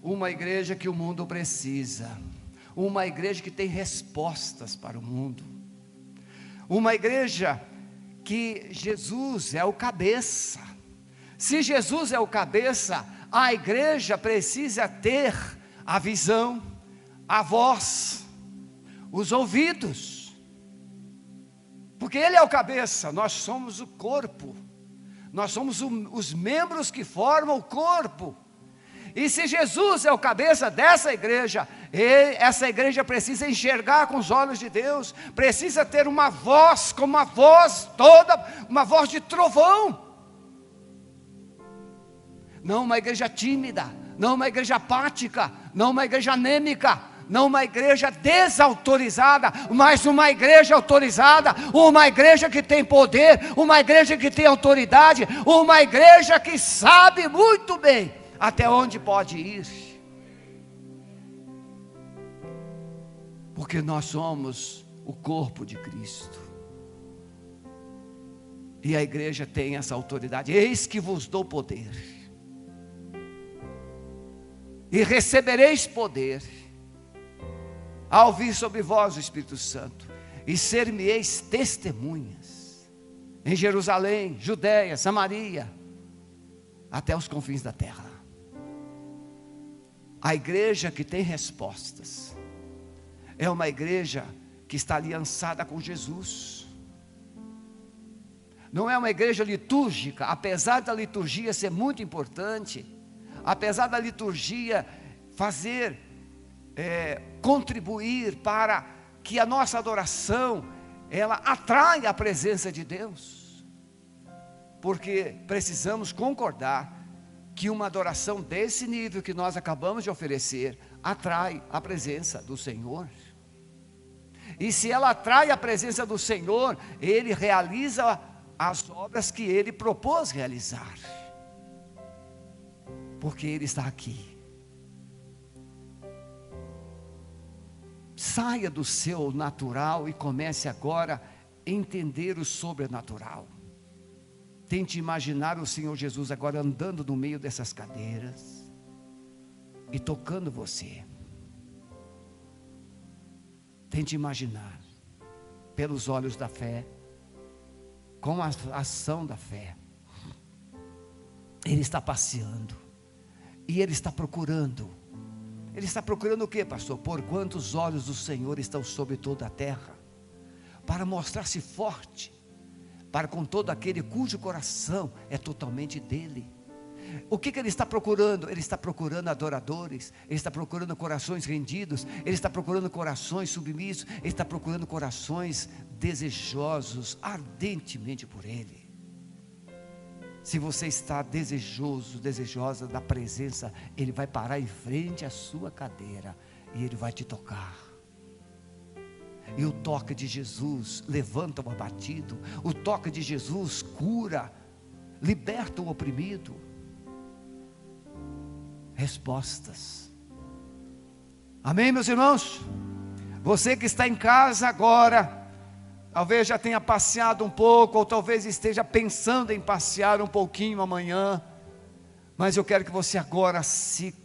Uma igreja que o mundo precisa, uma igreja que tem respostas para o mundo, uma igreja que Jesus é o cabeça. Se Jesus é o cabeça, a igreja precisa ter a visão, a voz, os ouvidos, porque Ele é o cabeça, nós somos o corpo, nós somos os membros que formam o corpo. E se Jesus é o cabeça dessa igreja, essa igreja precisa enxergar com os olhos de Deus, precisa ter uma voz, como uma voz toda, uma voz de trovão. Não uma igreja tímida, não uma igreja apática, não uma igreja anêmica, não uma igreja desautorizada, mas uma igreja autorizada, uma igreja que tem poder, uma igreja que tem autoridade, uma igreja que sabe muito bem até onde pode ir, porque nós somos o corpo de Cristo, e a igreja tem essa autoridade. Eis que vos dou poder, e recebereis poder, ao vir sobre vós o Espírito Santo, e ser-me-eis testemunhas, em Jerusalém, Judeia, Samaria, até os confins da terra. A igreja que tem respostas é uma igreja que está aliançada com Jesus. Não é uma igreja litúrgica, apesar da liturgia ser muito importante, apesar da liturgia fazer, contribuir para que a nossa adoração, ela atraia a presença de Deus, porque precisamos concordar que uma adoração desse nível que nós acabamos de oferecer, atrai a presença do Senhor. E se ela atrai a presença do Senhor, Ele realiza as obras que Ele propôs realizar, porque Ele está aqui. Saia do seu natural e comece agora a entender o sobrenatural. Tente imaginar o Senhor Jesus agora andando no meio dessas cadeiras e tocando você. Tente imaginar, pelos olhos da fé, com a ação da fé. Ele está passeando e Ele está procurando. Ele está procurando o que, pastor? Porquanto os olhos do Senhor estão sobre toda a terra, para mostrar-se forte para com todo aquele cujo coração é totalmente dele. O que Ele está procurando? Ele está procurando adoradores, Ele está procurando corações rendidos, Ele está procurando corações submissos, Ele está procurando corações desejosos ardentemente por Ele. Se você está desejoso, desejosa da presença, Ele vai parar em frente à sua cadeira e Ele vai te tocar. E o toque de Jesus levanta o abatido, o toque de Jesus cura, liberta o oprimido. Respostas. Amém, meus irmãos? Você que está em casa agora, talvez já tenha passeado um pouco, ou talvez esteja pensando em passear um pouquinho amanhã, mas eu quero que você agora se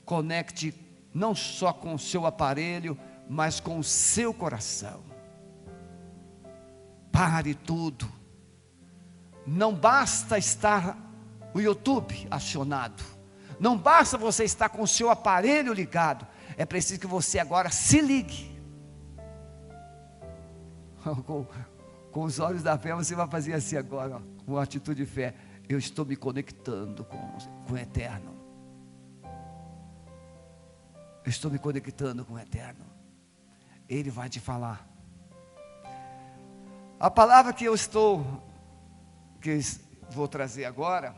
conecte não só com o seu aparelho, mas com o seu coração. Pare tudo. Não basta estar o YouTube acionado, não basta você estar com o seu aparelho ligado, é preciso que você agora se ligue. Com os olhos da fé você vai fazer assim agora, ó, com uma atitude de fé. Eu estou me conectando com o Eterno. Eu estou me conectando com o Eterno. Ele vai te falar. A palavra que vou trazer agora,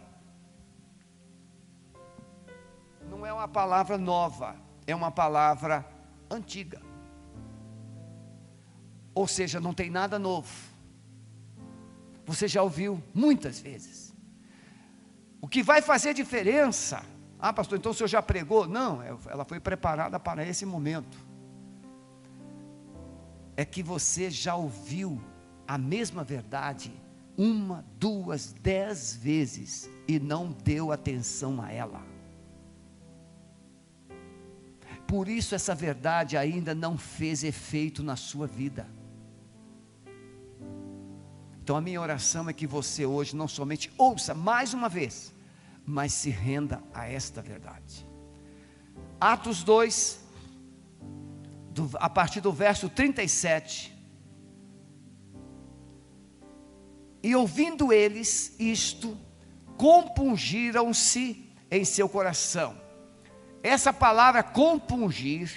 não é uma palavra nova, é uma palavra antiga. Ou seja, não tem nada novo. Você já ouviu muitas vezes. O que vai fazer diferença, pastor, então o senhor já pregou? Não, ela foi preparada para esse momento. É que você já ouviu a mesma verdade 1, 2, 10 vezes e não deu atenção a ela. por isso essa verdade ainda não fez efeito na sua vida. Então a minha oração é que você hoje não somente ouça mais uma vez, mas se renda a esta verdade. Atos 2, a partir do verso 37. E ouvindo eles isto, compungiram-se em seu coração. Essa palavra compungir,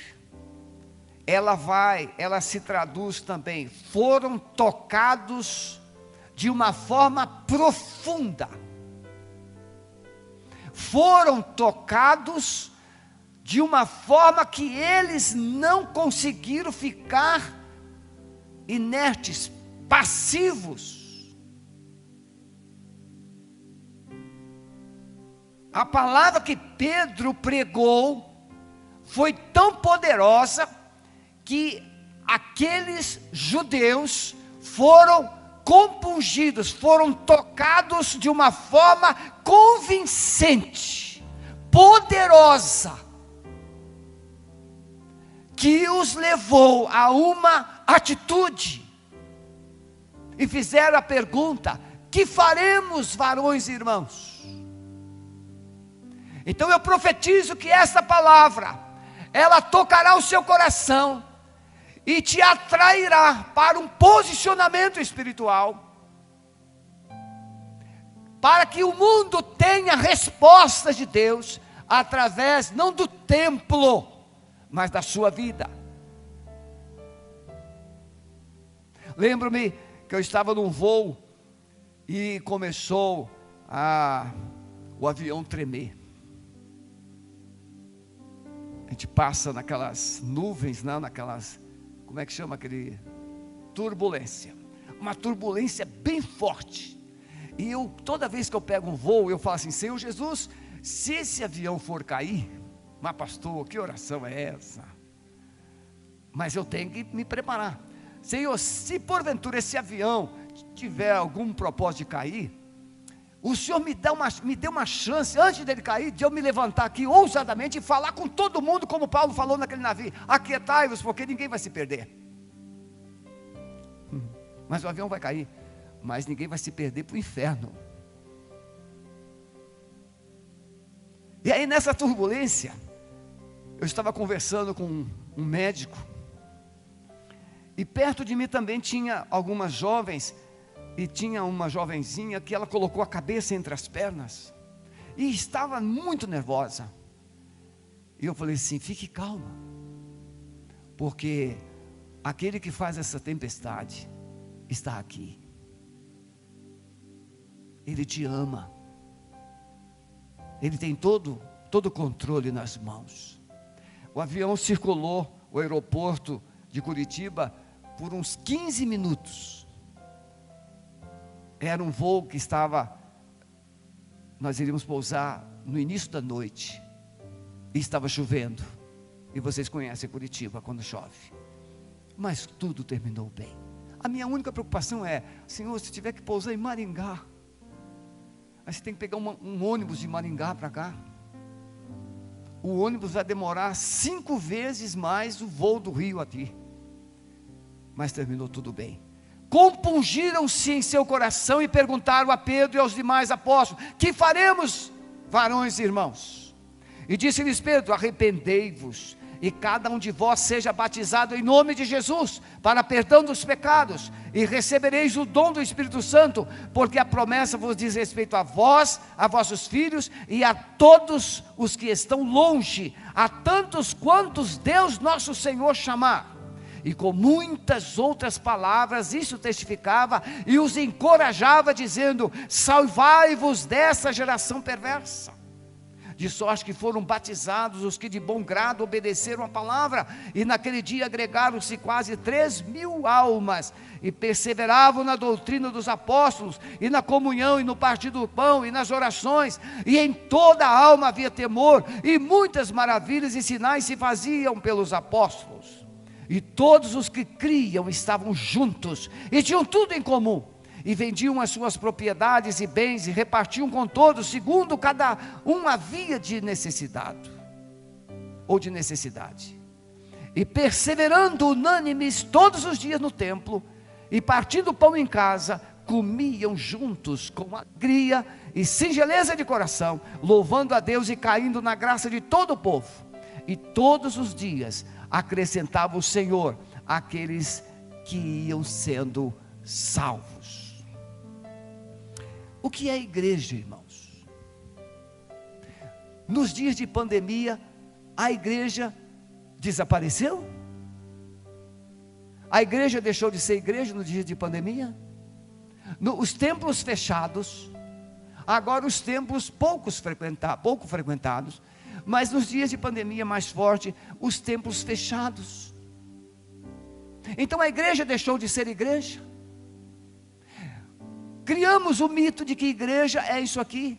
ela se traduz também, foram tocados de uma forma profunda. Foram tocados de uma forma que eles não conseguiram ficar inertes, passivos. A palavra que Pedro pregou foi tão poderosa que aqueles judeus foram compungidos, foram tocados de uma forma convincente, poderosa, que os levou a uma atitude, e fizeram a pergunta: que faremos, varões e irmãos? Então eu profetizo que esta palavra, ela tocará o seu coração, e te atrairá para um posicionamento espiritual, para que o mundo tenha respostas de Deus, através não do templo, mas da sua vida. Lembro-me que eu estava num voo, e começou o avião tremer. A gente passa naquelas nuvens, não, naquelas, como é que chama aquele? Turbulência. Uma turbulência bem forte. E toda vez que eu pego um voo, eu falo assim: Senhor Jesus, se esse avião for cair, mas pastor, que oração é essa? Mas eu tenho que me preparar. Senhor, se porventura esse avião tiver algum propósito de cair, o Senhor me deu uma chance, antes dele cair, de eu me levantar aqui ousadamente e falar com todo mundo, como Paulo falou naquele navio: aquietai-vos, porque ninguém vai se perder. Mas o avião vai cair, mas ninguém vai se perder para o inferno. E aí nessa turbulência, eu estava conversando com um médico, e perto de mim também tinha algumas jovens, e tinha uma jovenzinha que ela colocou a cabeça entre as pernas, e estava muito nervosa. E eu falei assim: fique calma, porque aquele que faz essa tempestade está aqui. Ele te ama, Ele tem todo o controle nas mãos. O avião circulou o aeroporto de Curitiba por uns 15 minutos. Era um voo que nós iríamos pousar no início da noite, e estava chovendo, e vocês conhecem Curitiba quando chove, mas tudo terminou bem. A minha única preocupação é: Senhor, se tiver que pousar em Maringá, aí você tem que pegar um ônibus de Maringá para cá, o ônibus vai demorar 5 vezes mais o voo do Rio aqui, mas terminou tudo bem. Compungiram-se em seu coração e perguntaram a Pedro e aos demais apóstolos: que faremos, varões e irmãos? E disse-lhes Pedro: arrependei-vos, e cada um de vós seja batizado em nome de Jesus, para perdão dos pecados, e recebereis o dom do Espírito Santo, porque a promessa vos diz respeito a vós, a vossos filhos, e a todos os que estão longe, a tantos quantos Deus nosso Senhor chamar. E com muitas outras palavras isso testificava e os encorajava, dizendo: salvai-vos dessa geração perversa. De sorte que foram batizados os que de bom grado obedeceram a palavra, e naquele dia agregaram-se quase 3.000 almas, e perseveravam na doutrina dos apóstolos, e na comunhão, e no partir do pão, e nas orações, e em toda a alma havia temor, e muitas maravilhas e sinais se faziam pelos apóstolos. E todos os que criam estavam juntos, e tinham tudo em comum, e vendiam as suas propriedades e bens, e repartiam com todos, segundo cada um havia de necessidade. ou de necessidade. E perseverando unânimes todos os dias no templo, e partindo o pão em casa, comiam juntos com alegria e singeleza de coração, louvando a Deus e caindo na graça de todo o povo. E todos os dias acrescentava o Senhor aqueles que iam sendo salvos. O que é igreja, irmãos? Nos dias de pandemia, a igreja desapareceu? A igreja deixou de ser igreja no dia de pandemia? Os templos fechados, agora os templos pouco frequentados, mas nos dias de pandemia mais forte, os templos fechados. Então a igreja deixou de ser igreja. Criamos o mito de que igreja é isso aqui,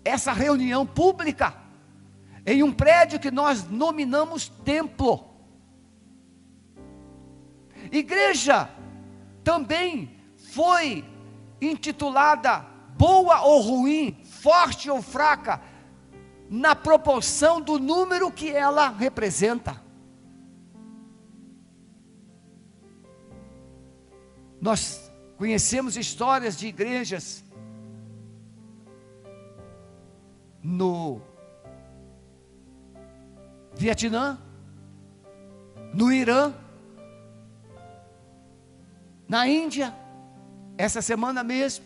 essa reunião pública em um prédio que nós nominamos templo. Igreja também foi intitulada boa ou ruim, forte ou fraca, na proporção do número que ela representa. Nós conhecemos histórias de igrejas no Vietnã, no Irã, na Índia. Essa semana mesmo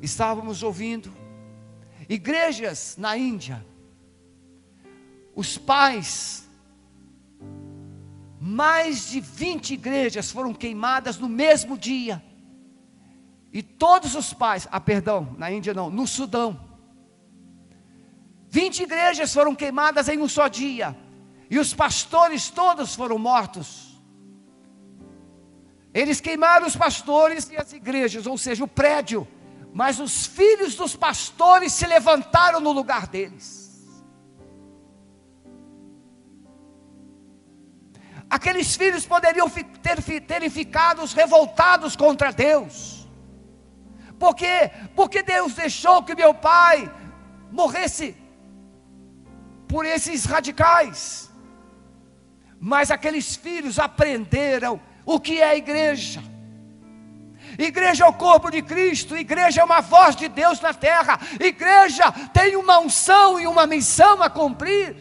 estávamos ouvindo igrejas na Índia. Os pais, mais de 20 igrejas foram queimadas no mesmo dia. E todos os pais, na Índia não, no Sudão, 20 igrejas foram queimadas em um só dia. E os pastores todos foram mortos. Eles queimaram os pastores e as igrejas, ou seja, o prédio. Mas os filhos dos pastores se levantaram no lugar deles. Aqueles filhos poderiam terem ficado revoltados contra Deus. Por quê? Porque Deus deixou que meu pai morresse por esses radicais. Mas aqueles filhos aprenderam o que é a igreja. Igreja é o corpo de Cristo. Igreja é uma voz de Deus na terra. Igreja tem uma unção e uma missão a cumprir.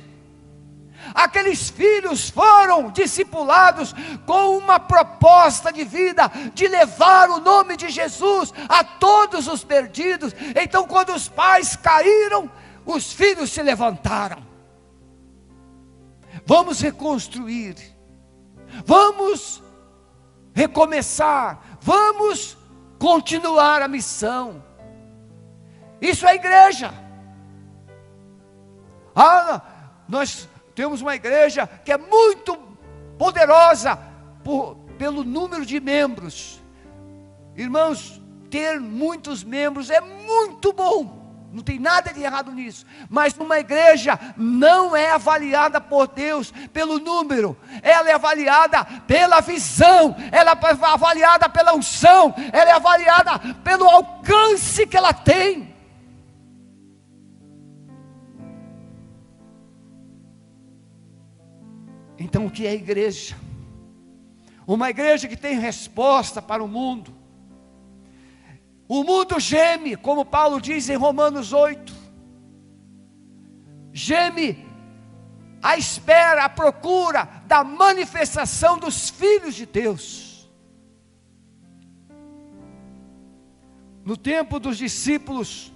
Aqueles filhos foram discipulados com uma proposta de vida, de levar o nome de Jesus a todos os perdidos. Então, quando os pais caíram, os filhos se levantaram. Vamos reconstruir, vamos recomeçar, vamos continuar a missão. Isso é igreja. Nós temos uma igreja que é muito poderosa pelo número de membros. Irmãos, ter muitos membros é muito bom, não tem nada de errado nisso. Mas uma igreja não é avaliada por Deus pelo número. Ela é avaliada pela visão. Ela é avaliada pela unção. Ela é avaliada pelo alcance que ela tem. Então o que é a igreja? Uma igreja que tem resposta para o mundo. O mundo geme, como Paulo diz em Romanos 8. Geme à espera, à procura da manifestação dos filhos de Deus. No tempo dos discípulos,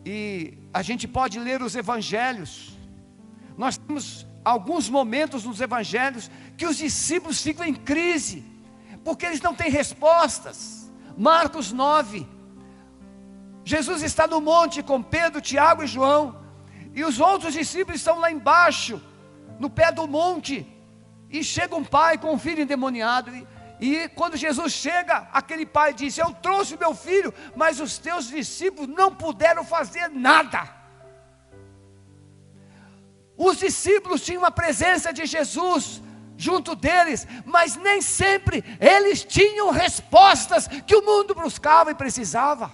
e a gente pode ler os evangelhos, nós temos alguns momentos nos evangelhos que os discípulos ficam em crise, porque eles não têm respostas. Marcos 9, Jesus está no monte com Pedro, Tiago e João, e os outros discípulos estão lá embaixo, no pé do monte, e chega um pai com um filho endemoniado, e quando Jesus chega, aquele pai diz: eu trouxe o meu filho, mas os teus discípulos não puderam fazer nada. Os discípulos tinham a presença de Jesus junto deles, mas nem sempre eles tinham respostas que o mundo buscava e precisava.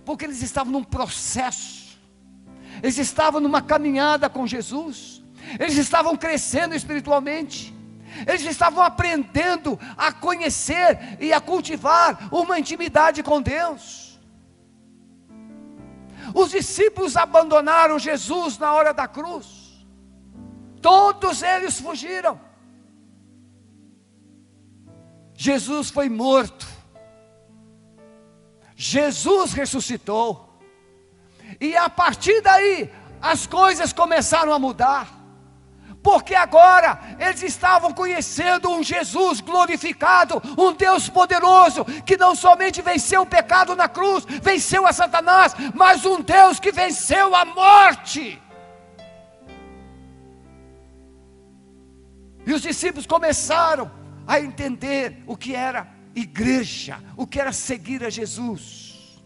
porque eles estavam num processo, eles estavam numa caminhada com Jesus, eles estavam crescendo espiritualmente, eles estavam aprendendo a conhecer e a cultivar uma intimidade com Deus. Os discípulos abandonaram Jesus na hora da cruz, todos eles fugiram. Jesus foi morto, Jesus ressuscitou, e a partir daí as coisas começaram a mudar, porque agora eles estavam conhecendo um Jesus glorificado, um Deus poderoso, que não somente venceu o pecado na cruz, venceu a Satanás, mas um Deus que venceu a morte. E os discípulos começaram a entender o que era igreja, o que era seguir a Jesus.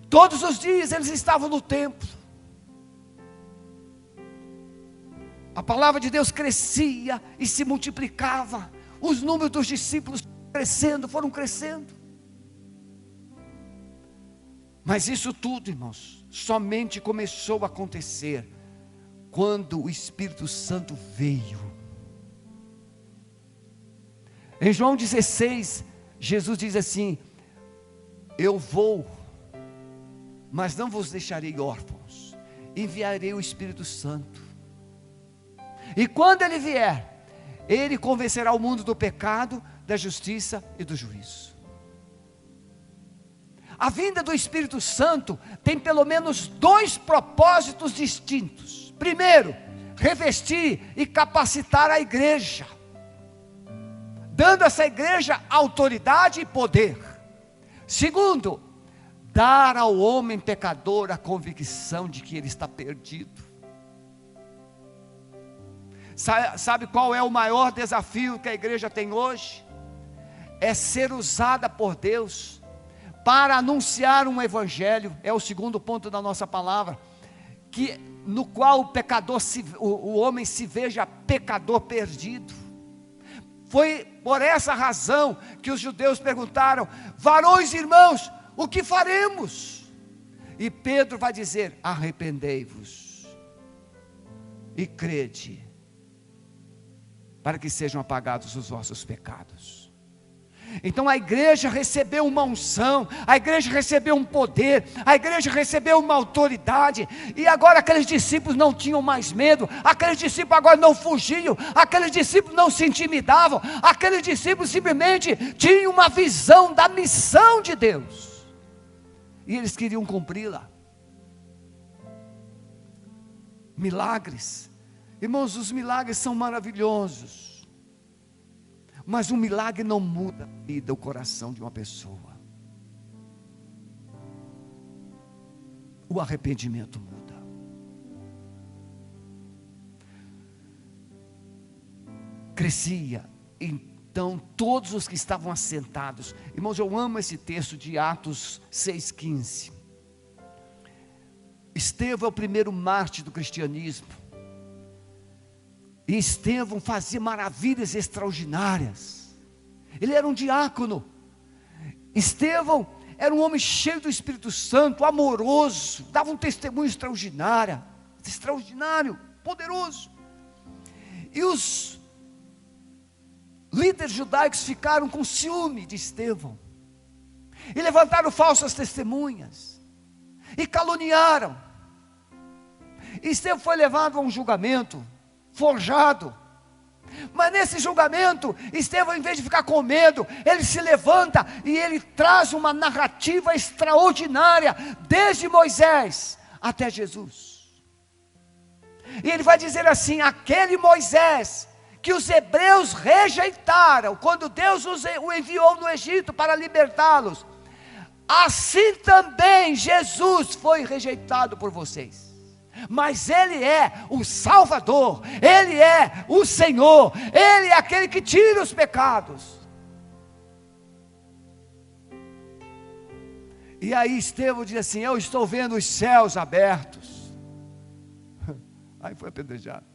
Todos os dias eles estavam no templo, a palavra de Deus crescia e se multiplicava, os números dos discípulos foram crescendo. Mas isso tudo, irmãos, somente começou a acontecer quando o Espírito Santo veio. Em João 16, Jesus diz assim: eu vou, mas não vos deixarei órfãos, enviarei o Espírito Santo. E quando ele vier, ele convencerá o mundo do pecado, da justiça e do juízo. A vinda do Espírito Santo tem pelo menos dois propósitos distintos. Primeiro, revestir e capacitar a igreja, dando a essa igreja autoridade e poder. Segundo, dar ao homem pecador a convicção de que ele está perdido. Sabe qual é o maior desafio que a igreja tem hoje? É ser usada por Deus para anunciar um evangelho. É o segundo ponto da nossa palavra, no qual o pecador, o homem se veja pecador perdido. Foi por essa razão que os judeus perguntaram: varões irmãos, o que faremos? E Pedro vai dizer: arrependei-vos e crede, para que sejam apagados os vossos pecados. Então a igreja recebeu uma unção, a igreja recebeu um poder, a igreja recebeu uma autoridade, e agora aqueles discípulos não tinham mais medo, aqueles discípulos agora não fugiam, aqueles discípulos não se intimidavam, aqueles discípulos simplesmente tinham uma visão da missão de Deus, e eles queriam cumpri-la. Milagres, irmãos, os milagres são maravilhosos, mas um milagre não muda a vida, o coração de uma pessoa. O arrependimento muda. Crescia, então, todos os que estavam assentados. Irmãos, eu amo esse texto de Atos 6,15. Estevão é o primeiro mártir do cristianismo. E Estevão fazia maravilhas extraordinárias. Ele era um diácono. Estevão era um homem cheio do Espírito Santo, amoroso, dava um testemunho extraordinário, poderoso. E os líderes judaicos ficaram com ciúme de Estevão, e levantaram falsas testemunhas, e caluniaram. Estevão foi levado a um julgamento, forjado. Mas nesse julgamento, Estevão, em vez de ficar com medo, ele se levanta e ele traz uma narrativa extraordinária, desde Moisés até Jesus. E ele vai dizer assim: aquele Moisés que os hebreus rejeitaram, quando Deus o enviou no Egito para libertá-los, assim também Jesus foi rejeitado por vocês. Mas Ele é o Salvador, Ele é o Senhor, Ele é aquele que tira os pecados. E aí Estevão diz assim: eu estou vendo os céus abertos. Aí foi apedrejado.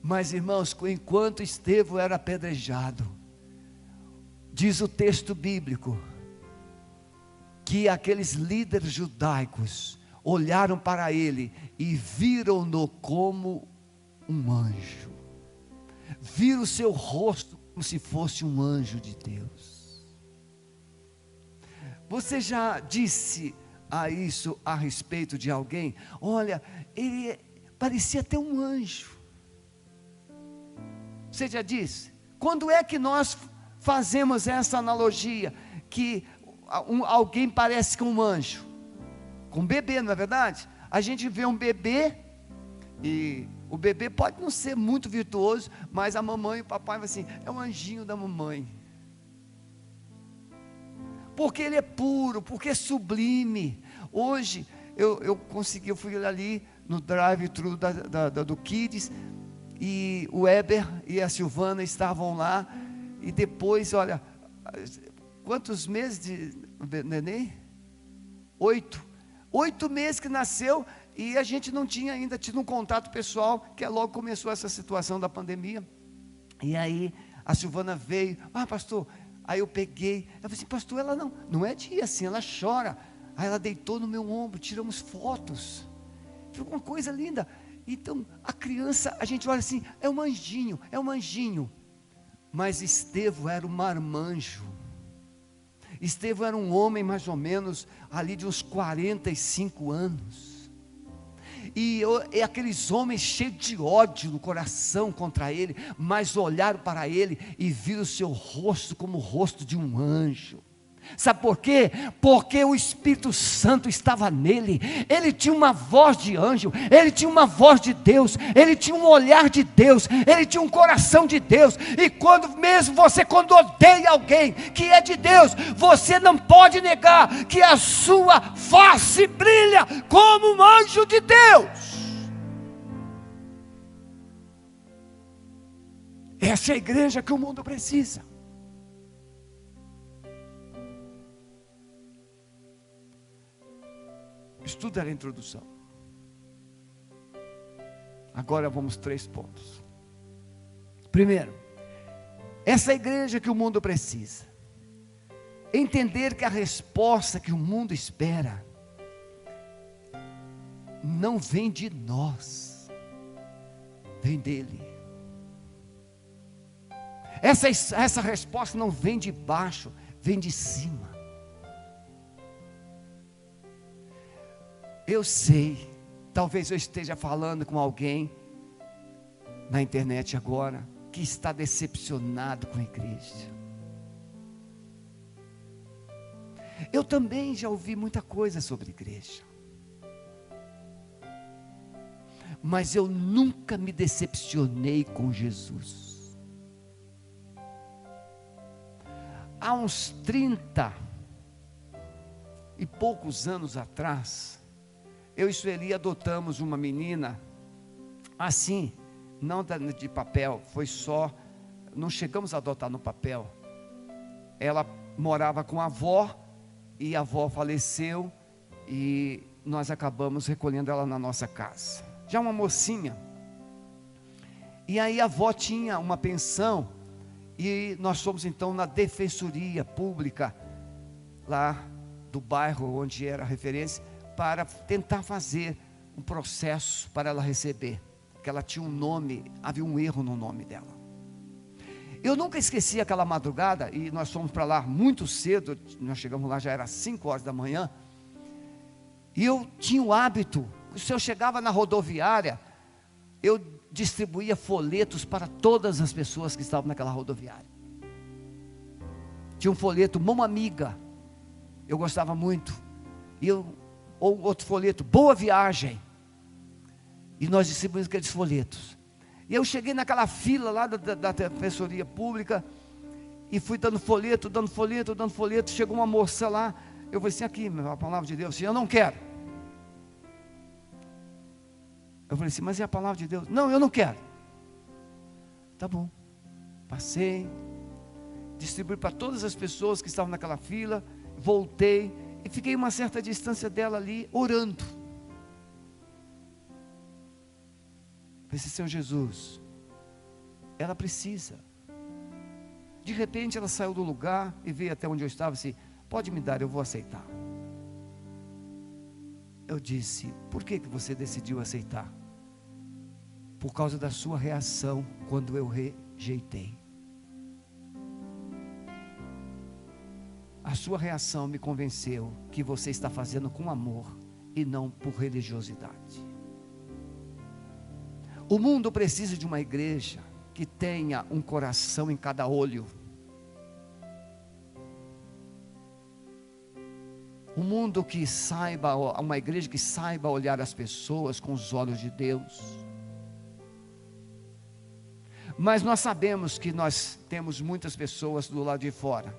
Mas irmãos, enquanto Estevão era apedrejado, diz o texto bíblico que aqueles líderes judaicos olharam para ele e viram-no como um anjo. Viram o seu rosto como se fosse um anjo de Deus. Você já disse isso a respeito de alguém? Olha, ele parecia até um anjo. Você já disse? Quando é que nós fazemos essa analogia, que alguém parece com um anjo? Com um bebê, não é verdade? A gente vê um bebê, e o bebê pode não ser muito virtuoso, mas a mamãe e o papai vai assim, é um anjinho da mamãe. Porque ele é puro, porque é sublime. Hoje, eu fui ali no drive-thru do Kids, e o Weber e a Silvana estavam lá, e depois, olha, quantos meses de neném? 8 meses que nasceu, e a gente não tinha ainda tido um contato pessoal, que logo começou essa situação da pandemia. E aí a Silvana veio, pastor, aí eu peguei, eu falei assim, pastor, ela não é dia assim, ela chora. Aí ela deitou no meu ombro, tiramos fotos, foi uma coisa linda. Então a criança, a gente olha assim, é um anjinho, mas Estevão era um marmanjo. Estevão era um homem mais ou menos ali de uns 45 anos, e aqueles homens cheios de ódio no coração contra ele, mas olharam para ele e viram o seu rosto como o rosto de um anjo. Sabe por quê? Porque o Espírito Santo estava nele. Ele tinha uma voz de anjo, ele tinha uma voz de Deus, ele tinha um olhar de Deus, ele tinha um coração de Deus. E quando odeia alguém que é de Deus, você não pode negar que a sua face brilha como um anjo de Deus. Essa é a igreja que o mundo precisa. Estuda a introdução. Agora vamos 3 pontos. Primeiro, essa igreja que o mundo precisa. Entender que a resposta que o mundo espera não vem de nós, vem dele. Essa resposta não vem de baixo, vem de cima. Eu sei, talvez eu esteja falando com alguém na internet agora, que está decepcionado com a igreja. Eu também já ouvi muita coisa sobre igreja, mas eu nunca me decepcionei com Jesus. Há uns 30 e poucos anos atrás, eu e Sueli adotamos uma menina, assim, não de papel, foi só, não chegamos a adotar no papel. Ela morava com a avó, e a avó faleceu, e nós acabamos recolhendo ela na nossa casa. Já uma mocinha, e aí a avó tinha uma pensão, e nós fomos então na defensoria pública, lá do bairro onde era a referência, para tentar fazer um processo para ela receber, porque ela tinha um nome, havia um erro no nome dela. Eu nunca esqueci aquela madrugada, e nós fomos para lá muito cedo, nós chegamos lá, já era 5 horas da manhã, e eu tinha o hábito, se eu chegava na rodoviária, eu distribuía folhetos para todas as pessoas que estavam naquela rodoviária. Tinha um folheto, Mão Amiga, eu gostava muito, ou outro folheto, Boa Viagem, e nós distribuímos aqueles folhetos. E eu cheguei naquela fila lá da defensoria pública, e fui dando folheto, chegou uma moça lá, eu falei assim, aqui, a palavra de Deus, assim, eu não quero. Eu falei assim, mas é a palavra de Deus? Não, eu não quero. Tá bom, passei, distribuí para todas as pessoas que estavam naquela fila, voltei, e fiquei uma certa distância dela ali, orando. Pensei, Senhor Jesus, ela precisa. De repente ela saiu do lugar e veio até onde eu estava, assim, pode me dar, eu vou aceitar. Eu disse: por que você decidiu aceitar? Por causa da sua reação quando eu rejeitei. A sua reação me convenceu que você está fazendo com amor e não por religiosidade. O mundo precisa de uma igreja que tenha um coração em cada olho. Um mundo que saiba, uma igreja que saiba olhar as pessoas com os olhos de Deus. Mas nós sabemos que nós temos muitas pessoas do lado de fora.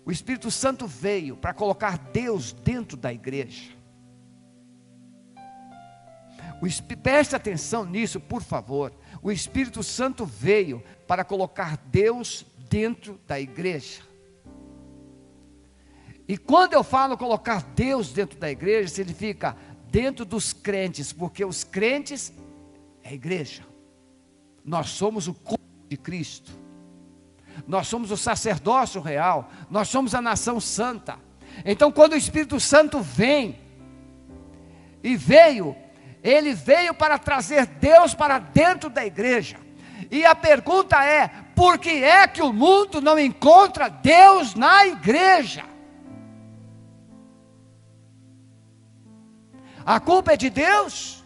O Espírito Santo veio para colocar Deus dentro da igreja. Preste atenção nisso, por favor. O Espírito Santo veio para colocar Deus dentro da igreja. E quando eu falo colocar Deus dentro da igreja, significa dentro dos crentes, porque os crentes é a igreja. Nós somos o corpo de Cristo. Nós somos o sacerdócio real. Nós somos a nação santa. Então, quando o Espírito Santo vem, ele veio para trazer Deus para dentro da igreja. E a pergunta é: por que é que o mundo não encontra Deus na igreja? A culpa é de Deus?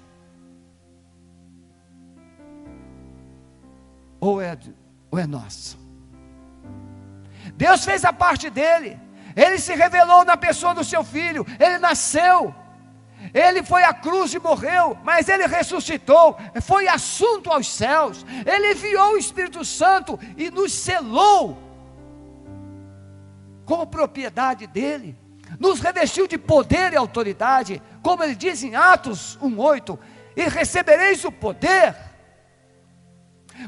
Ou é nossa? Deus fez a parte dele. Ele se revelou na pessoa do seu filho. Ele nasceu. Ele foi à cruz e morreu, mas ele ressuscitou, foi assunto aos céus. Ele enviou o Espírito Santo e nos selou como propriedade dele. Nos revestiu de poder e autoridade, como ele diz em Atos 1:8, e recebereis o poder.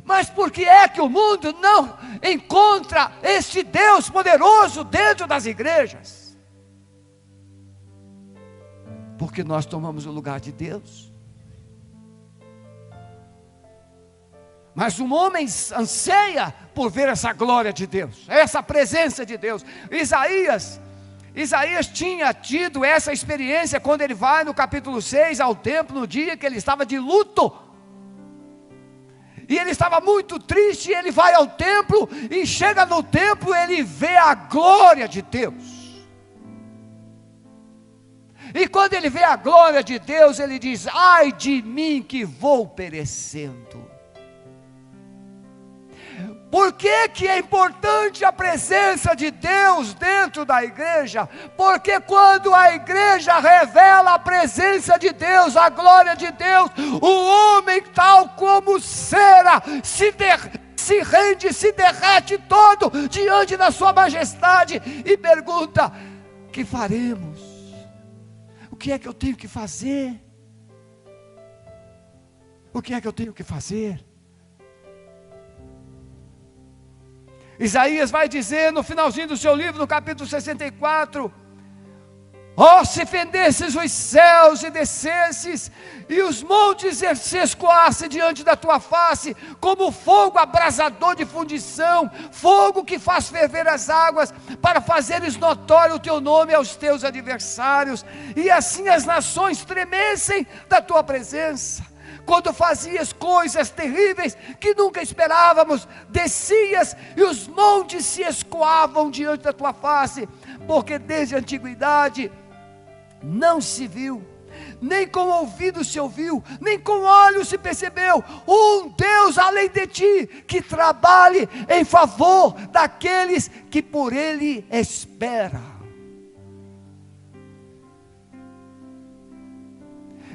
Mas por que é que o mundo não encontra este Deus poderoso dentro das igrejas? Porque nós tomamos o lugar de Deus. Mas um homem anseia por ver essa glória de Deus, essa presença de Deus. Isaías tinha tido essa experiência quando ele vai no capítulo 6 ao templo, no dia que ele estava de luto. E ele estava muito triste, ele vai ao templo, e chega no templo, ele vê a glória de Deus. E quando ele vê a glória de Deus, ele diz: ai de mim que vou perecendo. Por que é importante a presença de Deus dentro da igreja? Porque quando a igreja revela a presença de Deus, a glória de Deus, o homem tal como cera se rende, se derrete todo diante da sua majestade e pergunta: que faremos? O que é que eu tenho que fazer? O que é que eu tenho que fazer? Isaías vai dizer no finalzinho do seu livro, no capítulo 64: ó, se fendesses os céus e descesses, e os montes se escoassem diante da tua face, como fogo abrasador de fundição, fogo que faz ferver as águas, para fazeres notório o teu nome aos teus adversários, e assim as nações tremessem da tua presença. Quando fazias coisas terríveis que nunca esperávamos, descias e os montes se escoavam diante da tua face, porque desde a antiguidade não se viu, nem com o ouvido se ouviu, nem com olhos se percebeu, um Deus além de ti, que trabalhe em favor daqueles que por Ele esperam.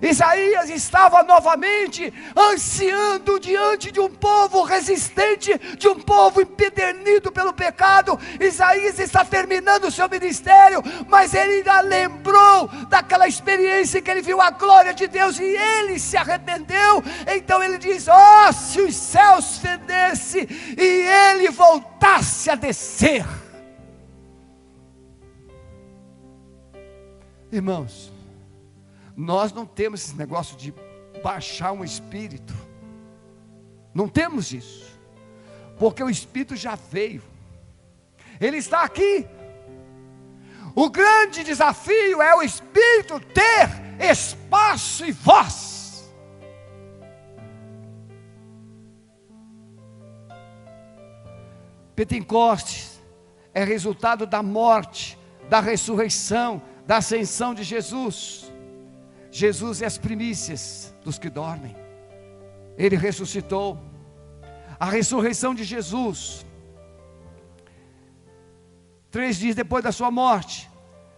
Isaías estava novamente ansiando diante de um povo resistente, de um povo empedernido pelo pecado. Isaías está terminando o seu ministério, mas ele ainda lembrou daquela experiência que ele viu a glória de Deus e ele se arrependeu. Então ele diz: ó, se os céus fendessem e ele voltasse a descer. Irmãos, nós não temos esse negócio de baixar um espírito. Não temos isso. Porque o Espírito já veio. Ele está aqui. O grande desafio é o Espírito ter espaço e voz. Pentecostes é resultado da morte, da ressurreição, da ascensão de Jesus. Jesus é as primícias dos que dormem. Ele ressuscitou. A ressurreição de Jesus, 3 dias depois da sua morte,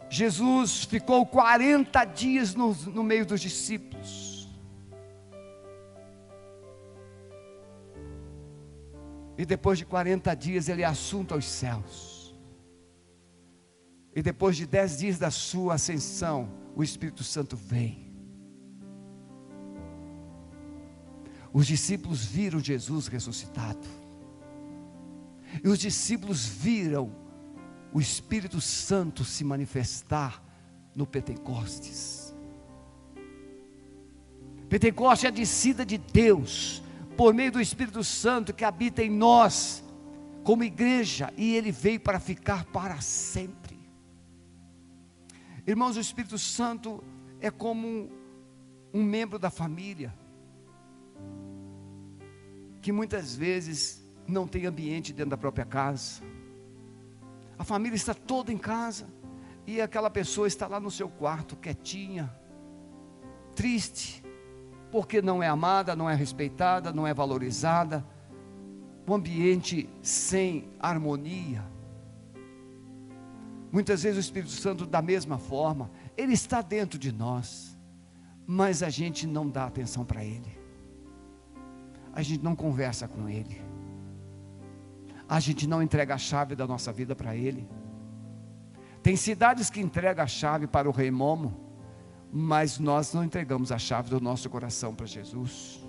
Jesus ficou 40 dias no meio dos discípulos. E depois de 40 dias ele é assunto aos céus. E depois de 10 dias da sua ascensão, o Espírito Santo vem. Os discípulos viram Jesus ressuscitado. E os discípulos viram o Espírito Santo se manifestar no Pentecostes. Pentecostes é a descida de Deus por meio do Espírito Santo que habita em nós como igreja, e ele veio para ficar para sempre. Irmãos, o Espírito Santo é como um membro da família que muitas vezes não tem ambiente dentro da própria casa. A família está toda em casa e aquela pessoa está lá no seu quarto, quietinha, triste, porque não é amada, não é respeitada, não é valorizada. Um ambiente sem harmonia. Muitas vezes o Espírito Santo, da mesma forma, ele está dentro de nós, mas a gente não dá atenção para ele. A gente não conversa com ele. A gente não entrega a chave da nossa vida para ele. Tem cidades que entregam a chave para o rei Momo, mas nós não entregamos a chave do nosso coração para Jesus.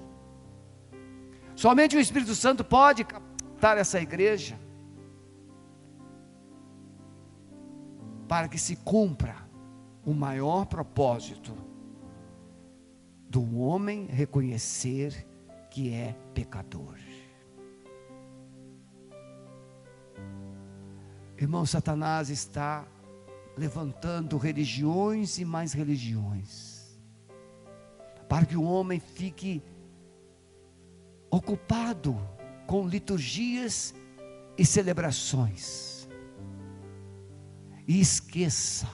Somente o Espírito Santo pode captar essa igreja para que se cumpra o maior propósito do homem reconhecer que é pecador. Irmão, Satanás está levantando religiões e mais religiões, para que o homem fique ocupado com liturgias e celebrações, e esqueça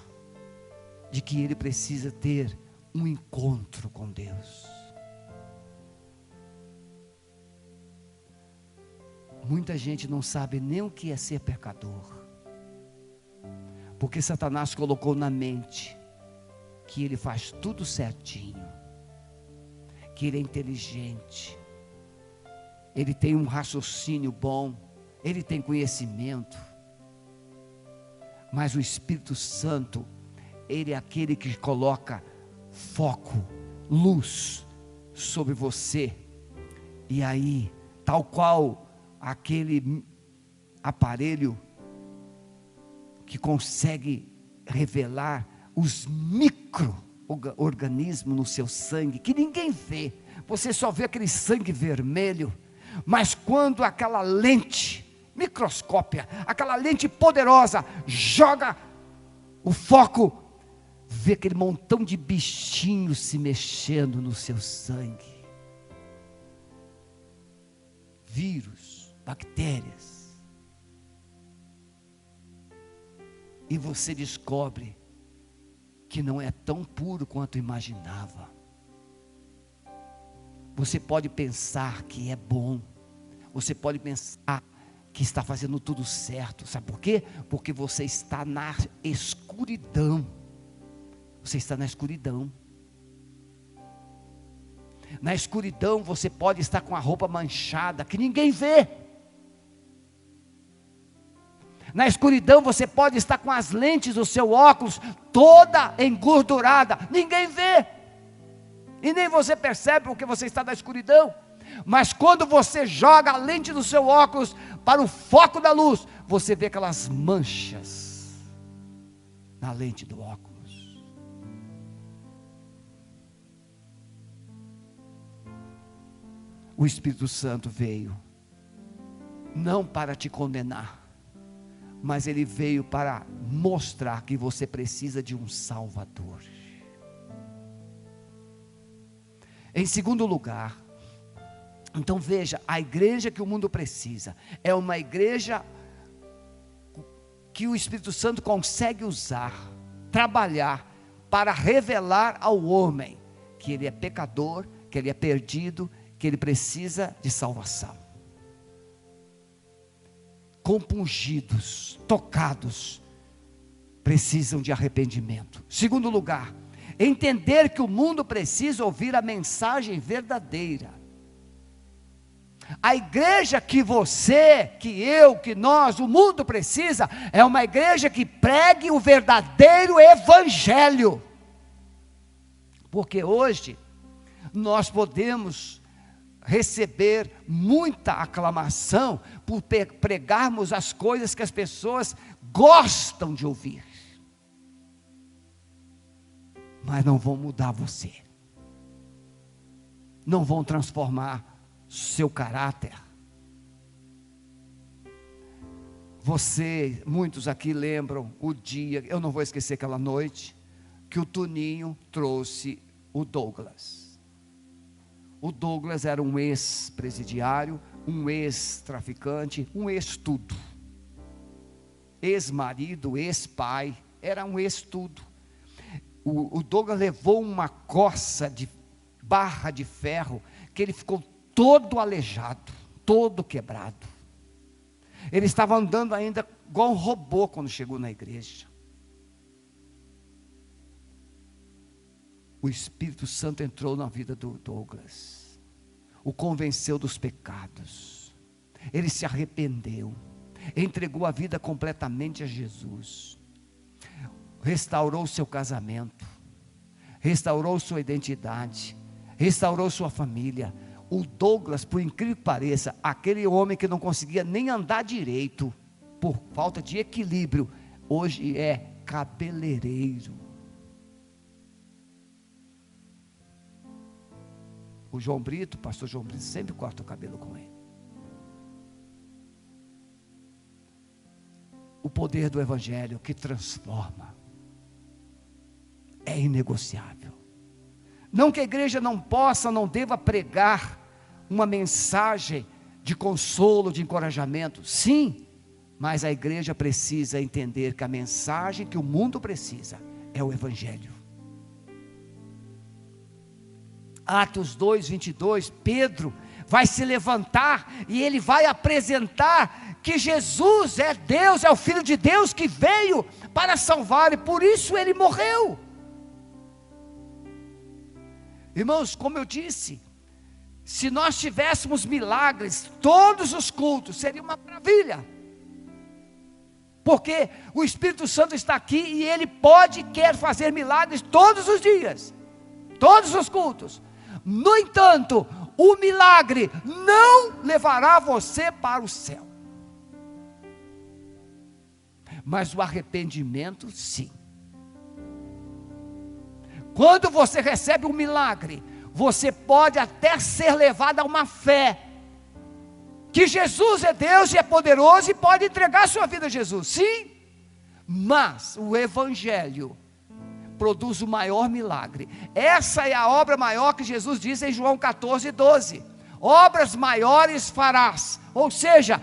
de que ele precisa ter um encontro com Deus. Muita gente não sabe nem o que é ser pecador, porque Satanás colocou na mente que ele faz tudo certinho, que ele é inteligente, ele tem um raciocínio bom, ele tem conhecimento. Mas o Espírito Santo, ele é aquele que coloca foco, luz sobre você. E aí, tal qual aquele aparelho que consegue revelar os micro-organismos no seu sangue, que ninguém vê, você só vê aquele sangue vermelho, mas quando aquela lente microscópia, aquela lente poderosa, joga o foco, vê aquele montão de bichinhos se mexendo no seu sangue, vírus, bactérias, e você descobre que não é tão puro quanto imaginava. Você pode pensar que é bom, você pode pensar que está fazendo tudo certo, sabe por quê? Porque você está na escuridão. Você está na escuridão. Na escuridão você pode estar com a roupa manchada, que ninguém vê. Na escuridão você pode estar com as lentes do seu óculos toda engordurada, ninguém vê. E nem você percebe porque você está na escuridão. Mas quando você joga a lente do seu óculos para o foco da luz, você vê aquelas manchas na lente do óculos. O Espírito Santo veio não para te condenar, mas ele veio para mostrar que você precisa de um Salvador. Em segundo lugar, então veja, a igreja que o mundo precisa é uma igreja que o Espírito Santo consegue usar, trabalhar para revelar ao homem que ele é pecador, que ele é perdido, que ele precisa de salvação. Compungidos, tocados, precisam de arrependimento. Segundo lugar, entender que o mundo precisa ouvir a mensagem verdadeira. A igreja que você, que eu, que nós, o mundo precisa, é uma igreja que pregue o verdadeiro evangelho. Porque hoje, nós podemos receber muita aclamação por pregarmos as coisas que as pessoas gostam de ouvir, mas não vão mudar você, não vão transformar seu caráter. Muitos aqui lembram o dia, eu não vou esquecer aquela noite, que o Toninho trouxe o Douglas. O Douglas era um ex-presidiário, um ex-traficante, um ex-tudo. Ex-marido, ex-pai, era um ex-tudo. O Douglas levou uma coça de barra de ferro, que ele ficou todo aleijado, todo quebrado. Ele estava andando ainda igual um robô quando chegou na igreja. O Espírito Santo entrou na vida do Douglas, o convenceu dos pecados, ele se arrependeu, entregou a vida completamente a Jesus, restaurou seu casamento, restaurou sua identidade, restaurou sua família. O Douglas, por incrível que pareça, aquele homem que não conseguia nem andar direito, por falta de equilíbrio, hoje é cabeleireiro. O João Brito, o pastor João Brito, sempre corta o cabelo com ele. O poder do evangelho que transforma é inegociável. Não que a igreja não possa, não deva pregar uma mensagem de consolo, de encorajamento, sim, mas a igreja precisa entender que a mensagem que o mundo precisa é o evangelho. Atos 2, 22, Pedro vai se levantar e ele vai apresentar que Jesus é Deus, é o Filho de Deus que veio para salvar, e por isso ele morreu. Irmãos, como eu disse, se nós tivéssemos milagres, todos os cultos, seria uma maravilha, porque o Espírito Santo está aqui e ele pode e quer fazer milagres todos os dias, todos os cultos. No entanto, o milagre não levará você para o céu, mas o arrependimento sim. Quando você recebe um milagre, você pode até ser levado a uma fé, que Jesus é Deus e é poderoso e pode entregar sua vida a Jesus, sim, mas o evangelho produz o maior milagre. Essa é a obra maior que Jesus diz em João 14, 12, obras maiores farás, ou seja,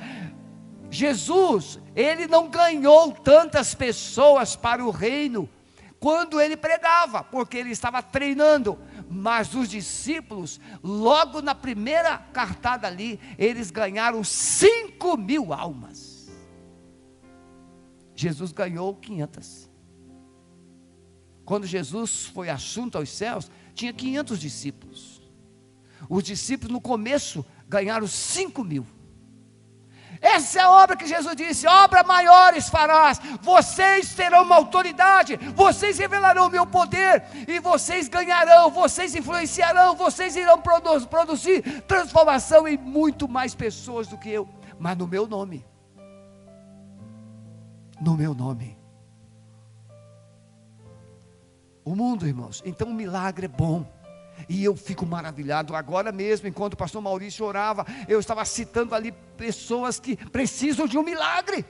Jesus, ele não ganhou tantas pessoas para o reino, quando ele pregava, porque ele estava treinando, mas os discípulos, logo na primeira cartada ali, eles ganharam 5.000 almas, Jesus ganhou 500, quando Jesus foi assunto aos céus, tinha 500 discípulos, os discípulos no começo ganharam 5.000, essa é a obra que Jesus disse, obras maiores farás, vocês terão uma autoridade, vocês revelarão o meu poder, e vocês ganharão, vocês influenciarão, vocês irão produzir transformação em muito mais pessoas do que eu, mas no meu nome, o mundo, irmãos, então o milagre é bom, e eu fico maravilhado. Agora mesmo, enquanto o pastor Maurício orava, eu estava citando ali pessoas que precisam de um milagre.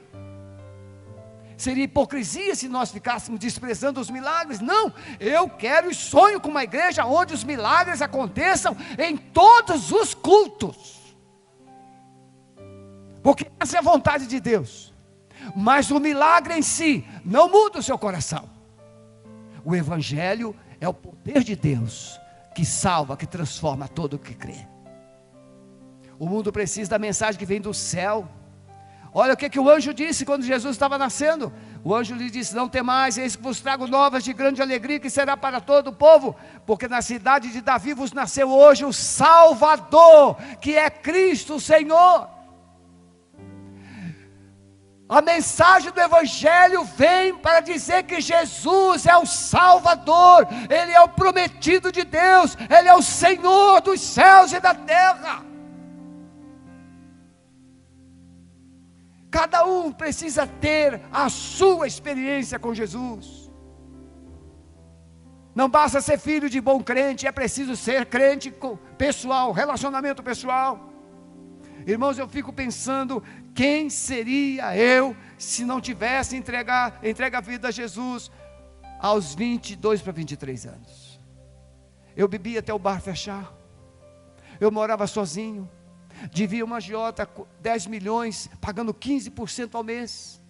seria hipocrisia se nós ficássemos desprezando os milagres. Não, eu quero e sonho com uma igreja onde os milagres aconteçam em todos os cultos, porque essa é a vontade de Deus. Mas o milagre em si não muda o seu coração. O Evangelho é o poder de Deus que salva, que transforma todo o que crê. O mundo precisa da mensagem que vem do céu. Olha o que o anjo disse quando Jesus estava nascendo. O anjo lhe disse: não temais, eis que vos trago novas de grande alegria, que será para todo o povo, porque na cidade de Davi vos nasceu hoje o Salvador, que é Cristo o Senhor. A mensagem do Evangelho vem para dizer que Jesus é o Salvador, Ele é o prometido de Deus, Ele é o Senhor dos céus e da terra. Cada um precisa ter a sua experiência com Jesus. Não basta ser filho de bom crente, é preciso ser crente pessoal, relacionamento pessoal. Irmãos, eu fico pensando, quem seria eu se não tivesse entregue a vida a Jesus aos 22 para 23 anos? Eu bebia até o bar fechar, eu morava sozinho, devia uma agiota 10 milhões, pagando 15% ao mês.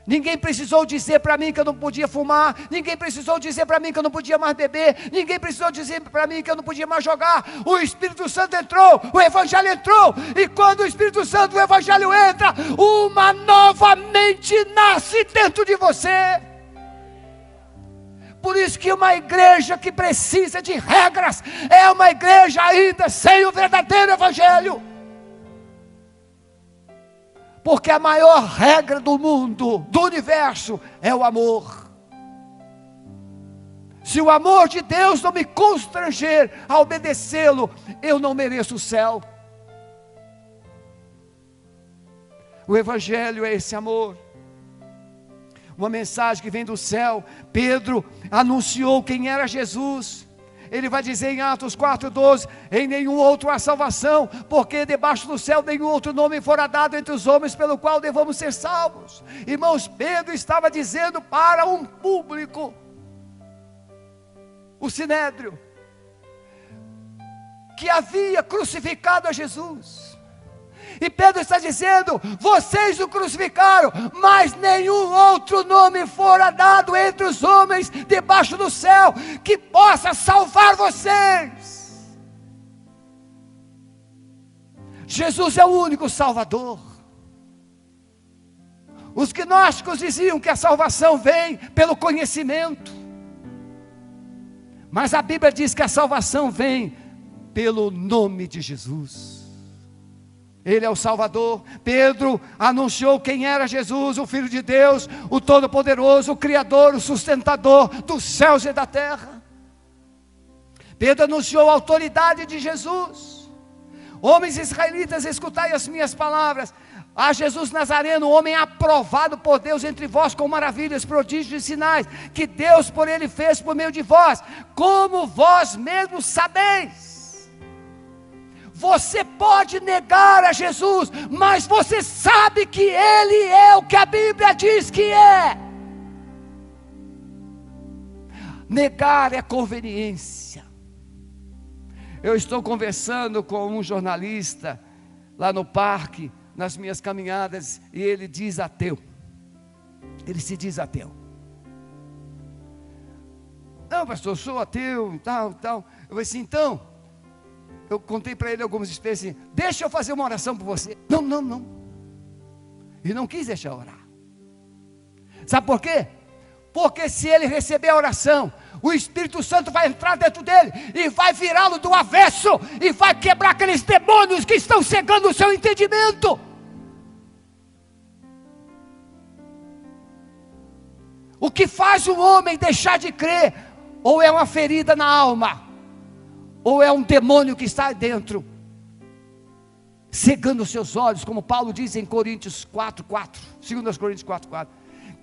Ninguém precisou dizer para mim que eu não podia fumar, ninguém precisou dizer para mim que eu não podia mais beber, ninguém precisou dizer para mim que eu não podia mais jogar. O Espírito Santo entrou, o Evangelho entrou, e quando o Espírito Santo, o Evangelho entra, uma nova mente nasce dentro de você. Por isso que uma igreja que precisa de regras, é uma igreja ainda sem o verdadeiro Evangelho. Porque a maior regra do mundo, do universo, é o amor. Se o amor de Deus não me constranger a obedecê-lo, eu não mereço o céu. O Evangelho é esse amor. Uma mensagem que vem do céu. Pedro anunciou quem era Jesus. Ele vai dizer em Atos 4,12: em nenhum outro há salvação, porque debaixo do céu nenhum outro nome fora dado entre os homens pelo qual devamos ser salvos. Irmãos, Pedro estava dizendo para um público, o Sinédrio, que havia crucificado a Jesus. E Pedro está dizendo: vocês o crucificaram, mas nenhum outro nome fora dado entre os homens debaixo do céu que possa salvar vocês. Jesus é o único Salvador. Os gnósticos diziam que a salvação vem pelo conhecimento, mas a Bíblia diz que a salvação vem pelo nome de Jesus. Ele é o Salvador. Pedro anunciou quem era Jesus, o Filho de Deus, o Todo-Poderoso, o Criador, o Sustentador dos céus e da terra. Pedro anunciou a autoridade de Jesus. Homens israelitas, escutai as minhas palavras. A Jesus Nazareno, homem aprovado por Deus entre vós com maravilhas, prodígios e sinais, que Deus por ele fez por meio de vós, como vós mesmos sabeis. Você pode negar a Jesus, mas você sabe que Ele é o que a Bíblia diz que é. Negar é conveniência. Eu estou conversando com um jornalista lá no parque, nas minhas caminhadas, e ele diz ateu. Ele se diz ateu. Não, pastor, eu sou ateu, tal. Eu falei assim, então, eu contei para ele algumas experiências, deixa eu fazer uma oração por você. Não. E não quis deixar orar. Sabe por quê? Porque se ele receber a oração, o Espírito Santo vai entrar dentro dele e vai virá-lo do avesso e vai quebrar aqueles demônios que estão cegando o seu entendimento. O que faz o homem deixar de crer, ou é uma ferida na alma, ou é um demônio que está dentro, cegando os seus olhos, como Paulo diz em Coríntios 4:4, 2 Coríntios 4:4,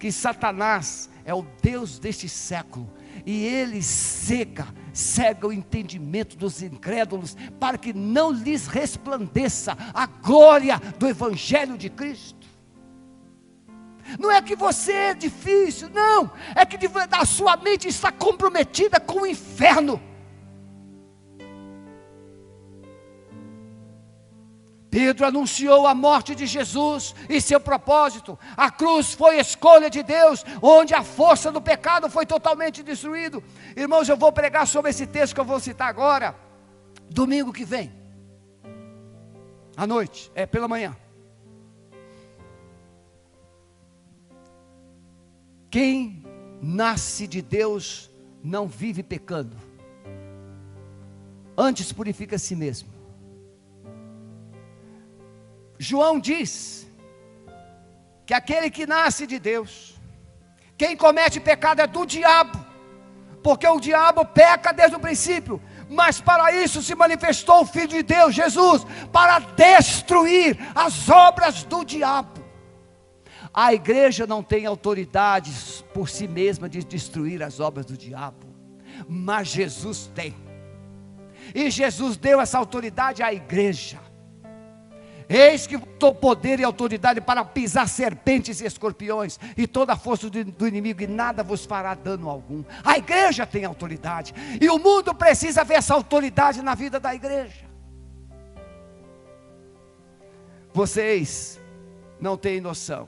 que Satanás é o Deus deste século, e ele cega o entendimento dos incrédulos, para que não lhes resplandeça a glória do Evangelho de Cristo. Não é que você é difícil, não. É que a sua mente está comprometida com o inferno. Pedro anunciou a morte de Jesus e seu propósito. A cruz foi a escolha de Deus, onde a força do pecado foi totalmente destruída. Irmãos, eu vou pregar sobre esse texto que eu vou citar agora, domingo que vem, à noite, pela manhã. Quem nasce de Deus não vive pecando, antes purifica a si mesmo. João diz que aquele que nasce de Deus, quem comete pecado é do diabo, porque o diabo peca desde o princípio, mas para isso se manifestou o Filho de Deus, Jesus, para destruir as obras do diabo. A igreja não tem autoridade por si mesma de destruir as obras do diabo, mas Jesus tem, e Jesus deu essa autoridade à igreja. Eis que dou poder e autoridade para pisar serpentes e escorpiões, e toda a força do inimigo, e nada vos fará dano algum. A igreja tem autoridade, e o mundo precisa ver essa autoridade na vida da igreja. Vocês não têm noção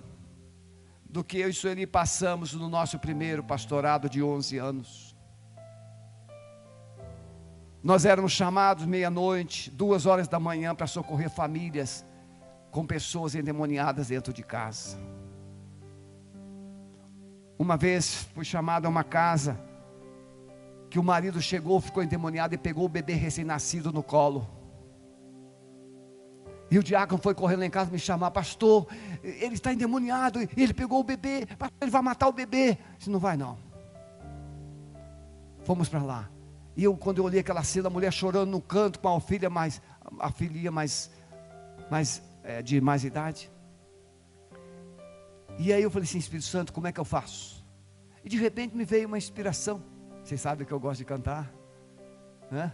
do que eu e Sueli passamos no nosso primeiro pastorado de 11 anos. Nós éramos chamados meia-noite, 2 horas da manhã, para socorrer famílias com pessoas endemoniadas dentro de casa. Uma vez fui chamado a uma casa que o marido chegou, ficou endemoniado e pegou o bebê recém-nascido no colo. E o diácono foi correndo lá em casa me chamar: pastor, ele está endemoniado, ele pegou o bebê, pastor, ele vai matar o bebê. Eu disse: não vai não. Fomos para lá. E quando eu olhei aquela cena, a mulher chorando no canto com a filha de mais idade. E aí eu falei assim: Espírito Santo, como é que eu faço? E de repente me veio uma inspiração. Vocês sabem que eu gosto de cantar, né?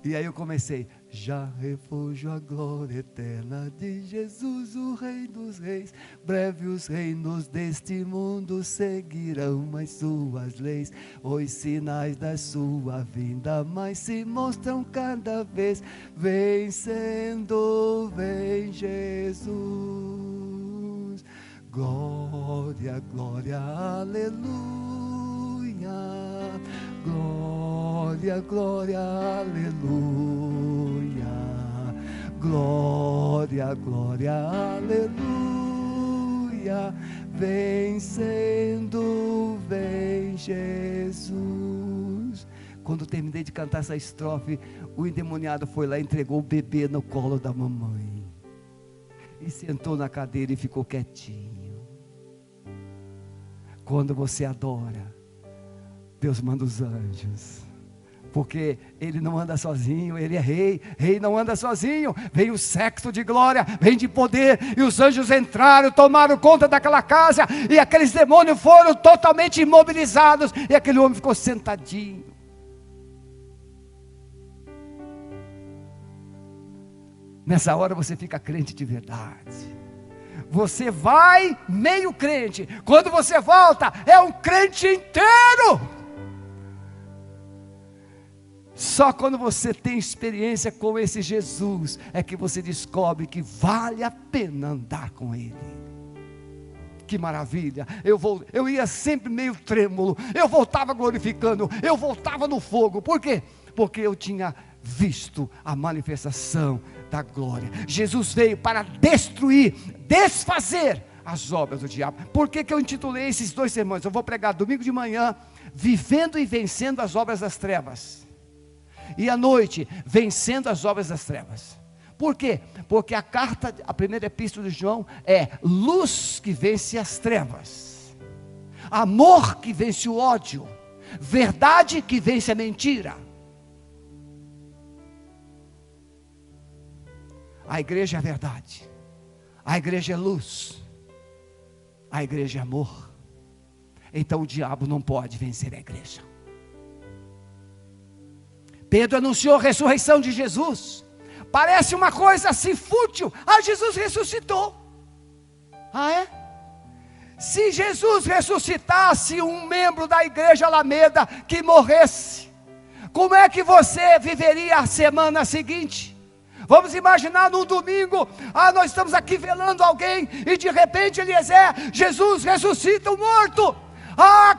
E aí eu comecei: já refúgio a glória eterna de Jesus, o Rei dos Reis. Breve os reinos deste mundo seguirão mais suas leis. Os sinais da sua vinda mais se mostram cada vez. Vencendo, vem Jesus. Glória, glória, aleluia. Glória, glória, aleluia. Glória, glória, aleluia. Vencendo, vem Jesus. Quando terminei de cantar essa estrofe, o endemoniado foi lá e entregou o bebê no colo da mamãe, e sentou na cadeira e ficou quietinho. Quando você adora, Deus manda os anjos, porque Ele não anda sozinho, Ele é rei, rei não anda sozinho. Vem o séquito de glória, vem de poder, e os anjos entraram, tomaram conta daquela casa, e aqueles demônios foram totalmente imobilizados, e aquele homem ficou sentadinho. Nessa hora você fica crente de verdade. Você vai meio crente, quando você volta, é um crente inteiro. Só quando você tem experiência com esse Jesus, é que você descobre que vale a pena andar com Ele. Que maravilha. Eu ia sempre meio trêmulo, eu voltava glorificando, eu voltava no fogo. Por quê? Porque eu tinha visto a manifestação da glória. Jesus veio para destruir, desfazer as obras do diabo. Por que eu intitulei esses 2 sermões? Eu vou pregar domingo de manhã: vivendo e vencendo as obras das trevas, e à noite, vencendo as obras das trevas. Por quê? Porque a primeira epístola de João é luz que vence as trevas, amor que vence o ódio, verdade que vence a mentira. A igreja é a verdade, a igreja é luz, a igreja é amor. Então o diabo não pode vencer a igreja. Pedro anunciou a ressurreição de Jesus. Parece uma coisa assim fútil. Jesus ressuscitou. Ah, é? Se Jesus ressuscitasse um membro da igreja Alameda que morresse, como é que você viveria a semana seguinte? Vamos imaginar num domingo, nós estamos aqui velando alguém, e de repente Eliezer, Jesus ressuscita o morto.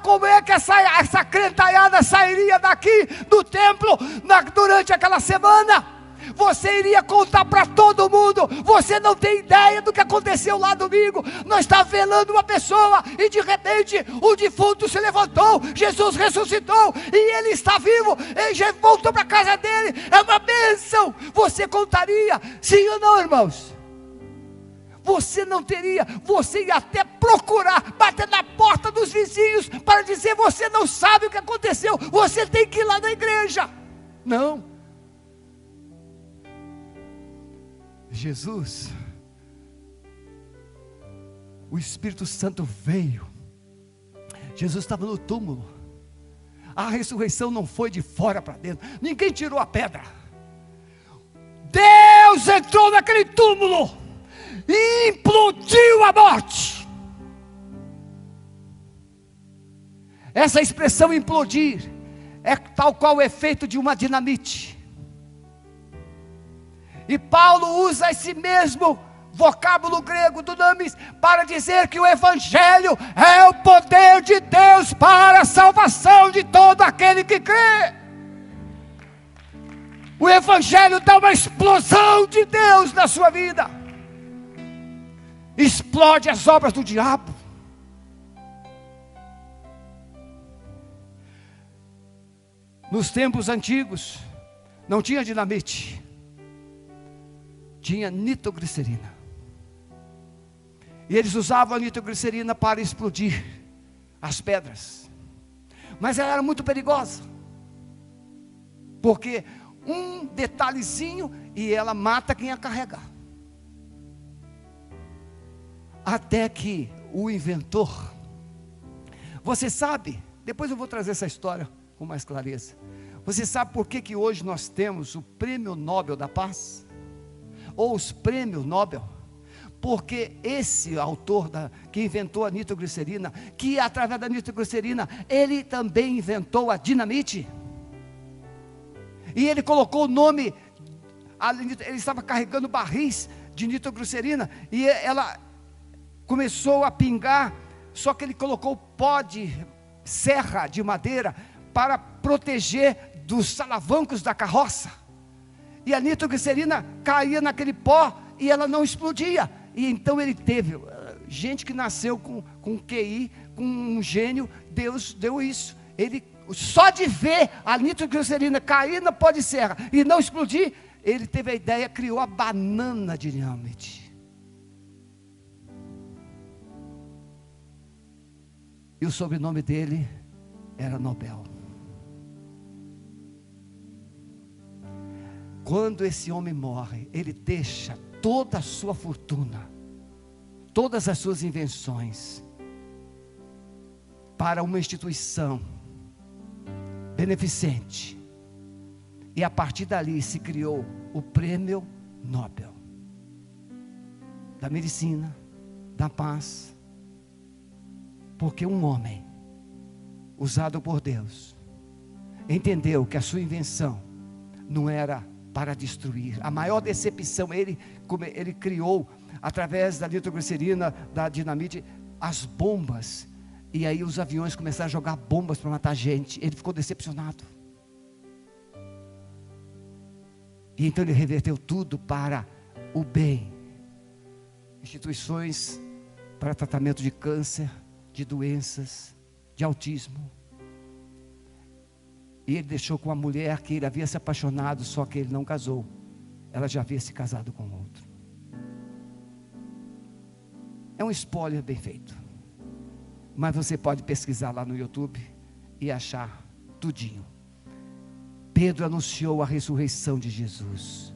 Como é que essa crentalhada sairia daqui do templo durante aquela semana? Você iria contar para todo mundo. Você não tem ideia do que aconteceu lá domingo. Nós estávamos velando uma pessoa, e de repente o defunto se levantou, Jesus ressuscitou, e ele está vivo, ele já voltou para a casa dele. É uma bênção. Você contaria, sim ou não, irmãos? Você não teria, você ia até procurar, bater na porta dos vizinhos para dizer: você não sabe o que aconteceu, você tem que ir lá na igreja. Não. Jesus, o Espírito Santo veio. Jesus estava no túmulo. A ressurreição não foi de fora para dentro. Ninguém tirou a pedra. Deus entrou naquele túmulo e implodiu a morte. Essa expressão implodir é tal qual o efeito de uma dinamite. E Paulo usa esse mesmo vocábulo grego, dunamis, para dizer que o Evangelho é o poder de Deus para a salvação de todo aquele que crê. O Evangelho dá uma explosão de Deus na sua vida. Explode as obras do diabo. Nos tempos antigos, não tinha dinamite. Tinha nitroglicerina. E eles usavam a nitroglicerina para explodir as pedras. Mas ela era muito perigosa. Porque um detalhezinho e ela mata quem a carregar. Até que o inventor, você sabe, depois eu vou trazer essa história com mais clareza. Você sabe por que hoje nós temos o Prêmio Nobel da Paz? Ou os prêmios Nobel? Porque esse autor que inventou a nitroglicerina, que através da nitroglicerina, ele também inventou a dinamite. E ele colocou o nome, ele estava carregando barris de nitroglicerina, e ela começou a pingar, só que ele colocou pó de serra de madeira, para proteger dos salavancos da carroça. E a nitroglicerina caía naquele pó e ela não explodia. E então ele teve gente que nasceu com QI, com um gênio. Deus deu isso. Ele, só de ver a nitroglicerina cair na pó de serra e não explodir, ele teve a ideia, criou a banana dinamite. E o sobrenome dele era Nobel. Quando esse homem morre, ele deixa toda a sua fortuna, todas as suas invenções, para uma instituição beneficente. E a partir dali se criou o Prêmio Nobel da medicina, da paz. Porque um homem, usado por Deus, entendeu que a sua invenção não era para destruir. A maior decepção, ele criou, através da nitroglicerina, da dinamite, as bombas. E aí os aviões começaram a jogar bombas para matar gente. Ele ficou decepcionado. E então ele reverteu tudo para o bem. Instituições para tratamento de câncer, de doenças, de autismo. E ele deixou com uma mulher que ele havia se apaixonado, só que ele não casou. Ela já havia se casado com outro. É um spoiler bem feito. Mas você pode pesquisar lá no YouTube e achar tudinho. Pedro anunciou a ressurreição de Jesus.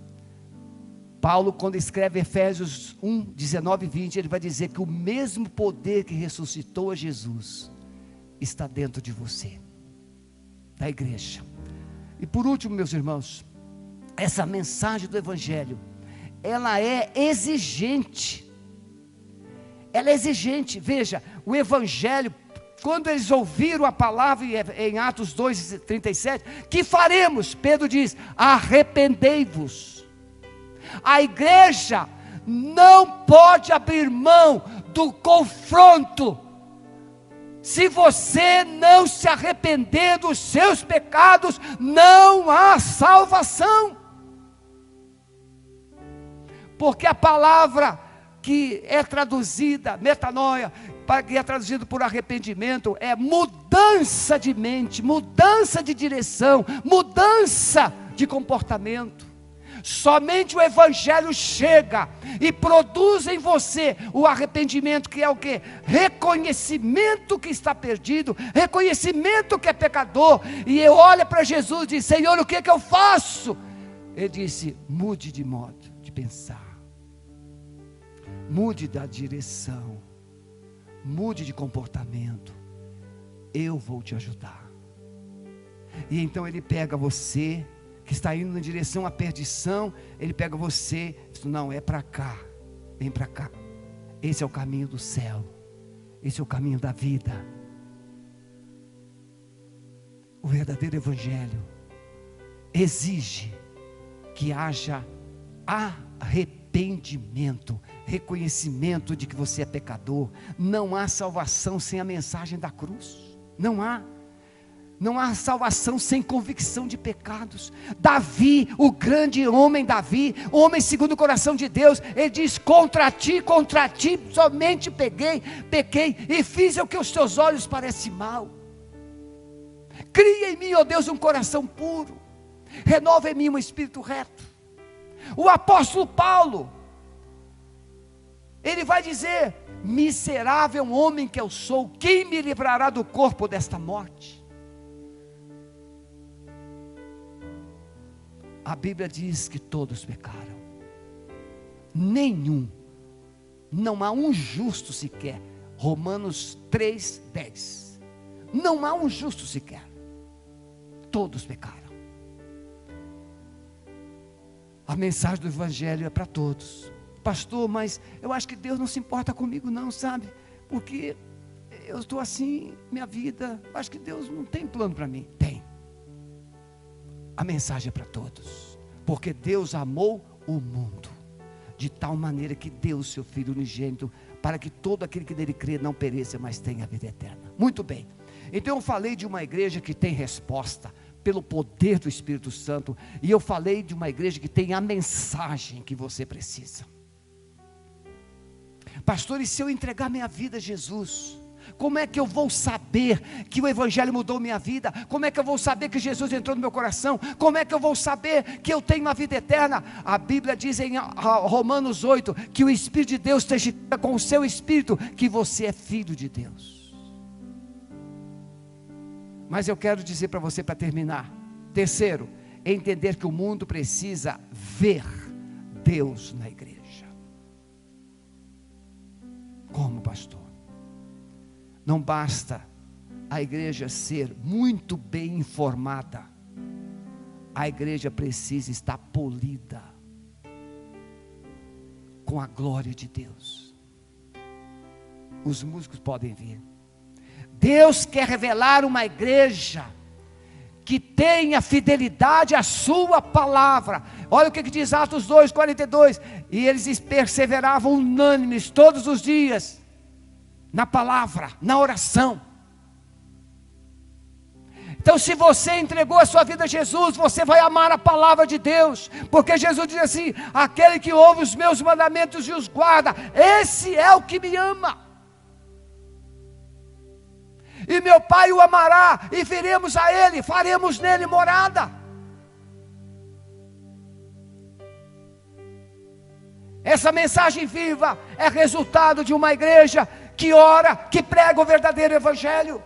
Paulo, quando escreve Efésios 1, 19 e 20, ele vai dizer que o mesmo poder que ressuscitou a Jesus está dentro de você, da igreja. E por último, meus irmãos, essa mensagem do Evangelho, ela é exigente. Ela é exigente. Veja, o evangelho, quando eles ouviram a palavra em Atos 2:37, que faremos? Pedro diz: arrependei-vos. A igreja não pode abrir mão do confronto. Se você não se arrepender dos seus pecados, não há salvação. Porque a palavra que é traduzida, metanoia, que é traduzido por arrependimento, é mudança de mente, mudança de direção, mudança de comportamento. Somente o evangelho chega e produz em você o arrependimento, que é o quê? Reconhecimento que está perdido, reconhecimento que é pecador, e eu olho para Jesus e diz: Senhor, o que eu faço? Ele disse: mude de modo de pensar, mude da direção, mude de comportamento, eu vou te ajudar. E então ele pega você, que está indo na direção à perdição, ele pega você, diz: não, é para cá, vem para cá, esse é o caminho do céu, esse é o caminho da vida. O verdadeiro evangelho exige que haja arrependimento, reconhecimento de que você é pecador. Não há salvação sem a mensagem da cruz, não há salvação sem convicção de pecados. Davi, o grande homem Davi, homem segundo o coração de Deus, ele diz: contra ti somente pequei e fiz o que os teus olhos parecem mal. Cria em mim, ó Deus, um coração puro, renova em mim um espírito reto. O apóstolo Paulo, ele vai dizer: miserável homem que eu sou, quem me livrará do corpo desta morte? A Bíblia diz que todos pecaram, nenhum, não há um justo sequer. Romanos 3:10, não há um justo sequer, todos pecaram. A mensagem do evangelho é para todos. Pastor, mas eu acho que Deus não se importa comigo não, sabe? Porque eu estou assim, minha vida, acho que Deus não tem plano para mim. Tem. A mensagem é para todos, porque Deus amou o mundo de tal maneira que deu o seu Filho unigênito, para que todo aquele que nele crê não pereça, mas tenha a vida eterna. Muito bem, então eu falei de uma igreja que tem resposta pelo poder do Espírito Santo, e eu falei de uma igreja que tem a mensagem que você precisa. Pastor, e se eu entregar minha vida a Jesus? Como é que eu vou saber que o evangelho mudou minha vida? Como é que eu vou saber que Jesus entrou no meu coração? Como é que eu vou saber que eu tenho uma vida eterna? A Bíblia diz em Romanos 8, que o Espírito de Deus testifica com o seu Espírito que você é filho de Deus. Mas eu quero dizer para você, para terminar, terceiro, entender que o mundo precisa ver Deus na igreja. Como, pastor? Não basta a igreja ser muito bem informada, a igreja precisa estar polida com a glória de Deus. Os músicos podem vir. Deus quer revelar uma igreja que tenha fidelidade à sua palavra. Olha o que diz Atos 2:42, e eles perseveravam unânimes todos os dias na palavra, na oração. Então, se você entregou a sua vida a Jesus, você vai amar a palavra de Deus, porque Jesus diz assim: aquele que ouve os meus mandamentos e os guarda, esse é o que me ama. E meu Pai o amará, e viremos a Ele, faremos nele morada. Essa mensagem viva é resultado de uma igreja que ora, que prega o verdadeiro evangelho.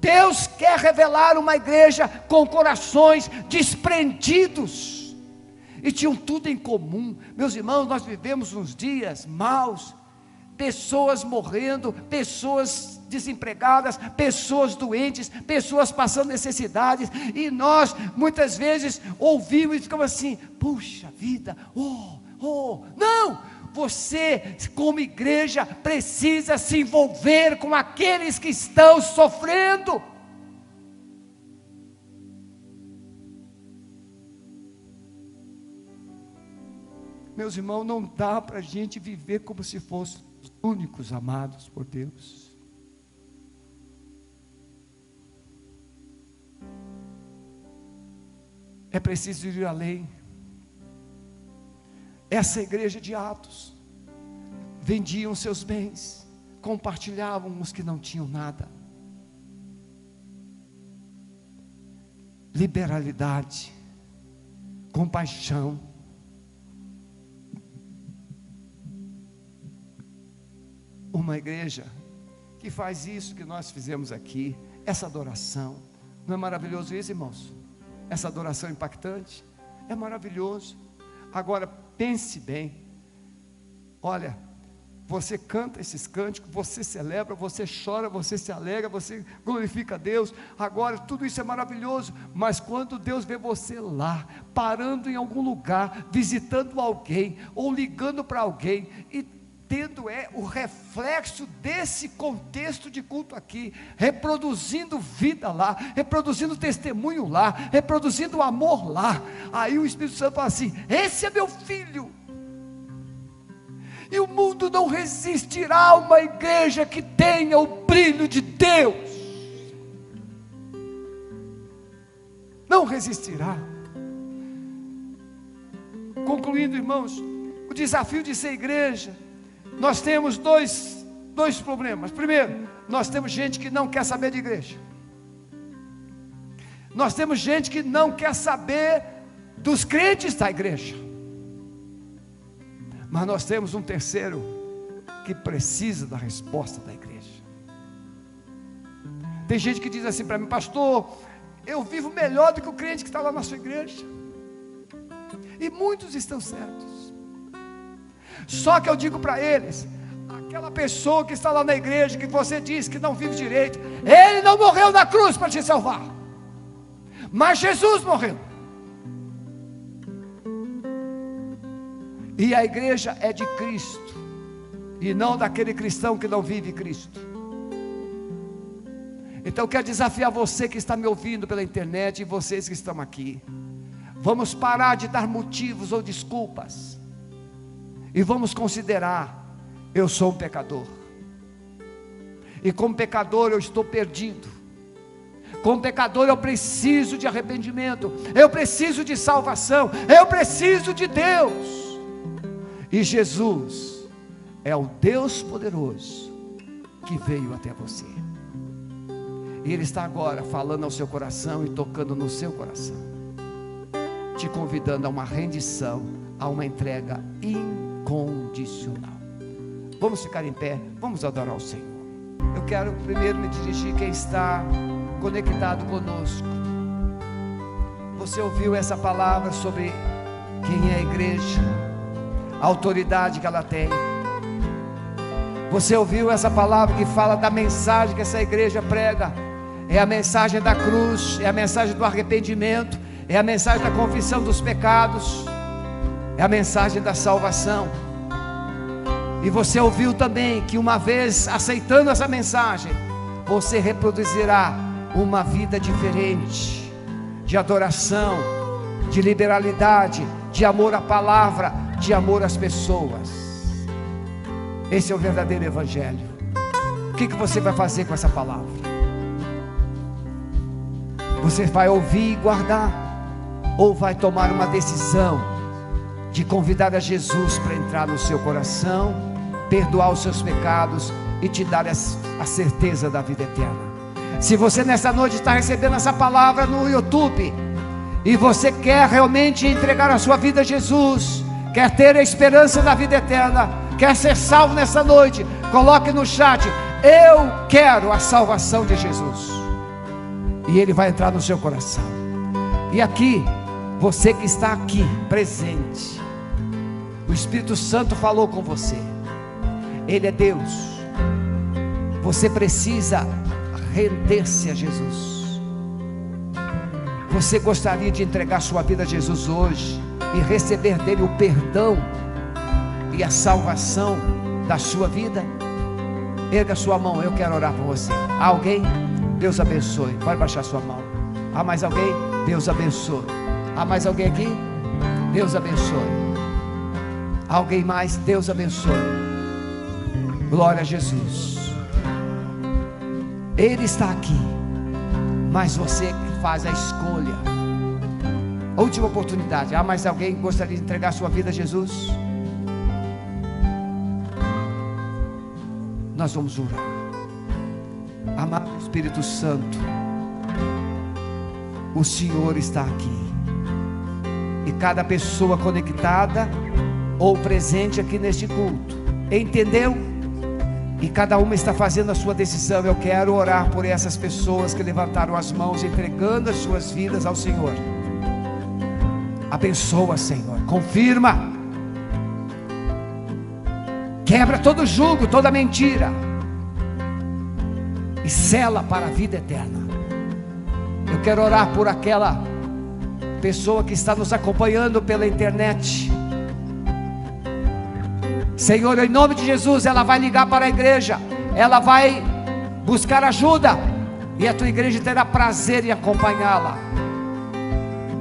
Deus quer revelar uma igreja com corações desprendidos, e tinham tudo em comum. Meus irmãos, nós vivemos uns dias maus, pessoas morrendo, pessoas desempregadas, pessoas doentes, pessoas passando necessidades, e nós muitas vezes ouvimos e ficamos assim: puxa vida, não, Você, como igreja, precisa se envolver com aqueles que estão sofrendo. Meus irmãos, não dá para a gente viver como se fossem os únicos amados por Deus. É preciso ir além. Essa igreja de Atos vendiam seus bens, compartilhavam os que não tinham nada. Liberalidade, compaixão. Uma igreja que faz isso que nós fizemos aqui, essa adoração. Não é maravilhoso isso, irmãos? Essa adoração impactante, é maravilhoso. Agora pense bem, olha, você canta esses cânticos, você celebra, você chora, você se alegra, você glorifica a Deus. Agora tudo isso é maravilhoso, mas quando Deus vê você lá, parando em algum lugar, visitando alguém, ou ligando para alguém, e tendo o reflexo desse contexto de culto aqui, reproduzindo vida lá, reproduzindo testemunho lá, reproduzindo amor lá, aí o Espírito Santo fala assim: esse é meu filho. E o mundo não resistirá a uma igreja que tenha o brilho de Deus, não resistirá. Concluindo, irmãos, o desafio de ser igreja, nós temos dois problemas. Primeiro, nós temos gente que não quer saber de igreja. Nós temos gente que não quer saber dos crentes da igreja. Mas nós temos um terceiro que precisa da resposta da igreja. Tem gente que diz assim para mim: pastor, eu vivo melhor do que o crente que está lá na sua igreja. E muitos estão certos. Só que eu digo para eles: aquela pessoa que está lá na igreja, que você diz que não vive direito, ele não morreu na cruz para te salvar, mas Jesus morreu. E a igreja é de Cristo, e não daquele cristão que não vive Cristo. Então eu quero desafiar você que está me ouvindo pela internet, e vocês que estão aqui. Vamos parar de dar motivos ou desculpas, e vamos considerar: eu sou um pecador, e como pecador eu estou perdido. Como pecador eu preciso de arrependimento, eu preciso de salvação, eu preciso de Deus. E Jesus é o Deus poderoso que veio até você. E Ele está agora falando ao seu coração e tocando no seu coração, te convidando a uma rendição, a uma entrega incondicional. Vamos ficar em pé, vamos adorar o Senhor. Eu quero primeiro me dirigir a quem está conectado conosco. Você ouviu essa palavra sobre quem é a igreja, a autoridade que ela tem. Você ouviu essa palavra que fala da mensagem que essa igreja prega. É a mensagem da cruz, é a mensagem do arrependimento, é a mensagem da confissão dos pecados, é a mensagem da salvação. E você ouviu também que uma vez aceitando essa mensagem, você reproduzirá uma vida diferente, de adoração, de liberalidade, de amor à palavra, de amor às pessoas. Esse é o verdadeiro evangelho. O que você vai fazer com essa palavra? Você vai ouvir e guardar, ou vai tomar uma decisão de convidar a Jesus para entrar no seu coração, perdoar os seus pecados e te dar a certeza da vida eterna? Se você nessa noite está recebendo essa palavra no YouTube, e você quer realmente entregar a sua vida a Jesus, quer ter a esperança da vida eterna, quer ser salvo nessa noite, coloque no chat: eu quero a salvação de Jesus, e Ele vai entrar no seu coração. E aqui, você que está aqui presente, o Espírito Santo falou com você. Ele é Deus. Você precisa render-se a Jesus. Você gostaria de entregar sua vida a Jesus hoje e receber dele o perdão e a salvação da sua vida? Erga sua mão, eu quero orar por você. Há alguém? Deus abençoe. Pode baixar sua mão. Há mais alguém? Deus abençoe. Há mais alguém aqui? Deus abençoe. Há alguém mais? Deus abençoe. Glória a Jesus. Ele está aqui, mas você que faz a escolha. Última oportunidade. Há mais alguém que gostaria de entregar sua vida a Jesus? Nós vamos orar. Amado Espírito Santo, o Senhor está aqui, e cada pessoa conectada ou presente aqui neste culto entendeu? E cada uma está fazendo a sua decisão. Eu quero orar por essas pessoas que levantaram as mãos, entregando as suas vidas ao Senhor. Abençoa, Senhor, confirma, quebra todo jugo, toda mentira, e sela para a vida eterna. Eu quero orar por aquela pessoa que está nos acompanhando pela internet. Senhor, em nome de Jesus, ela vai ligar para a igreja, ela vai buscar ajuda, e a tua igreja terá prazer em acompanhá-la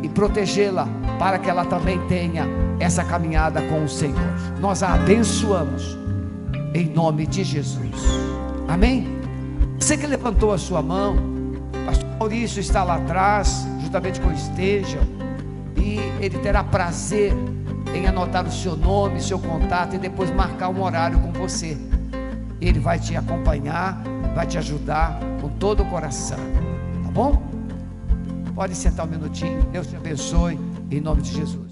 e protegê-la, para que ela também tenha essa caminhada com o Senhor. Nós a abençoamos em nome de Jesus. Amém? Você que levantou a sua mão, pastor Maurício está lá atrás, juntamente com o Esteja, e ele terá prazer em anotar o seu nome, seu contato, e depois marcar um horário com você. Ele vai te acompanhar, vai te ajudar com todo o coração, tá bom? Pode sentar um minutinho. Deus te abençoe em nome de Jesus.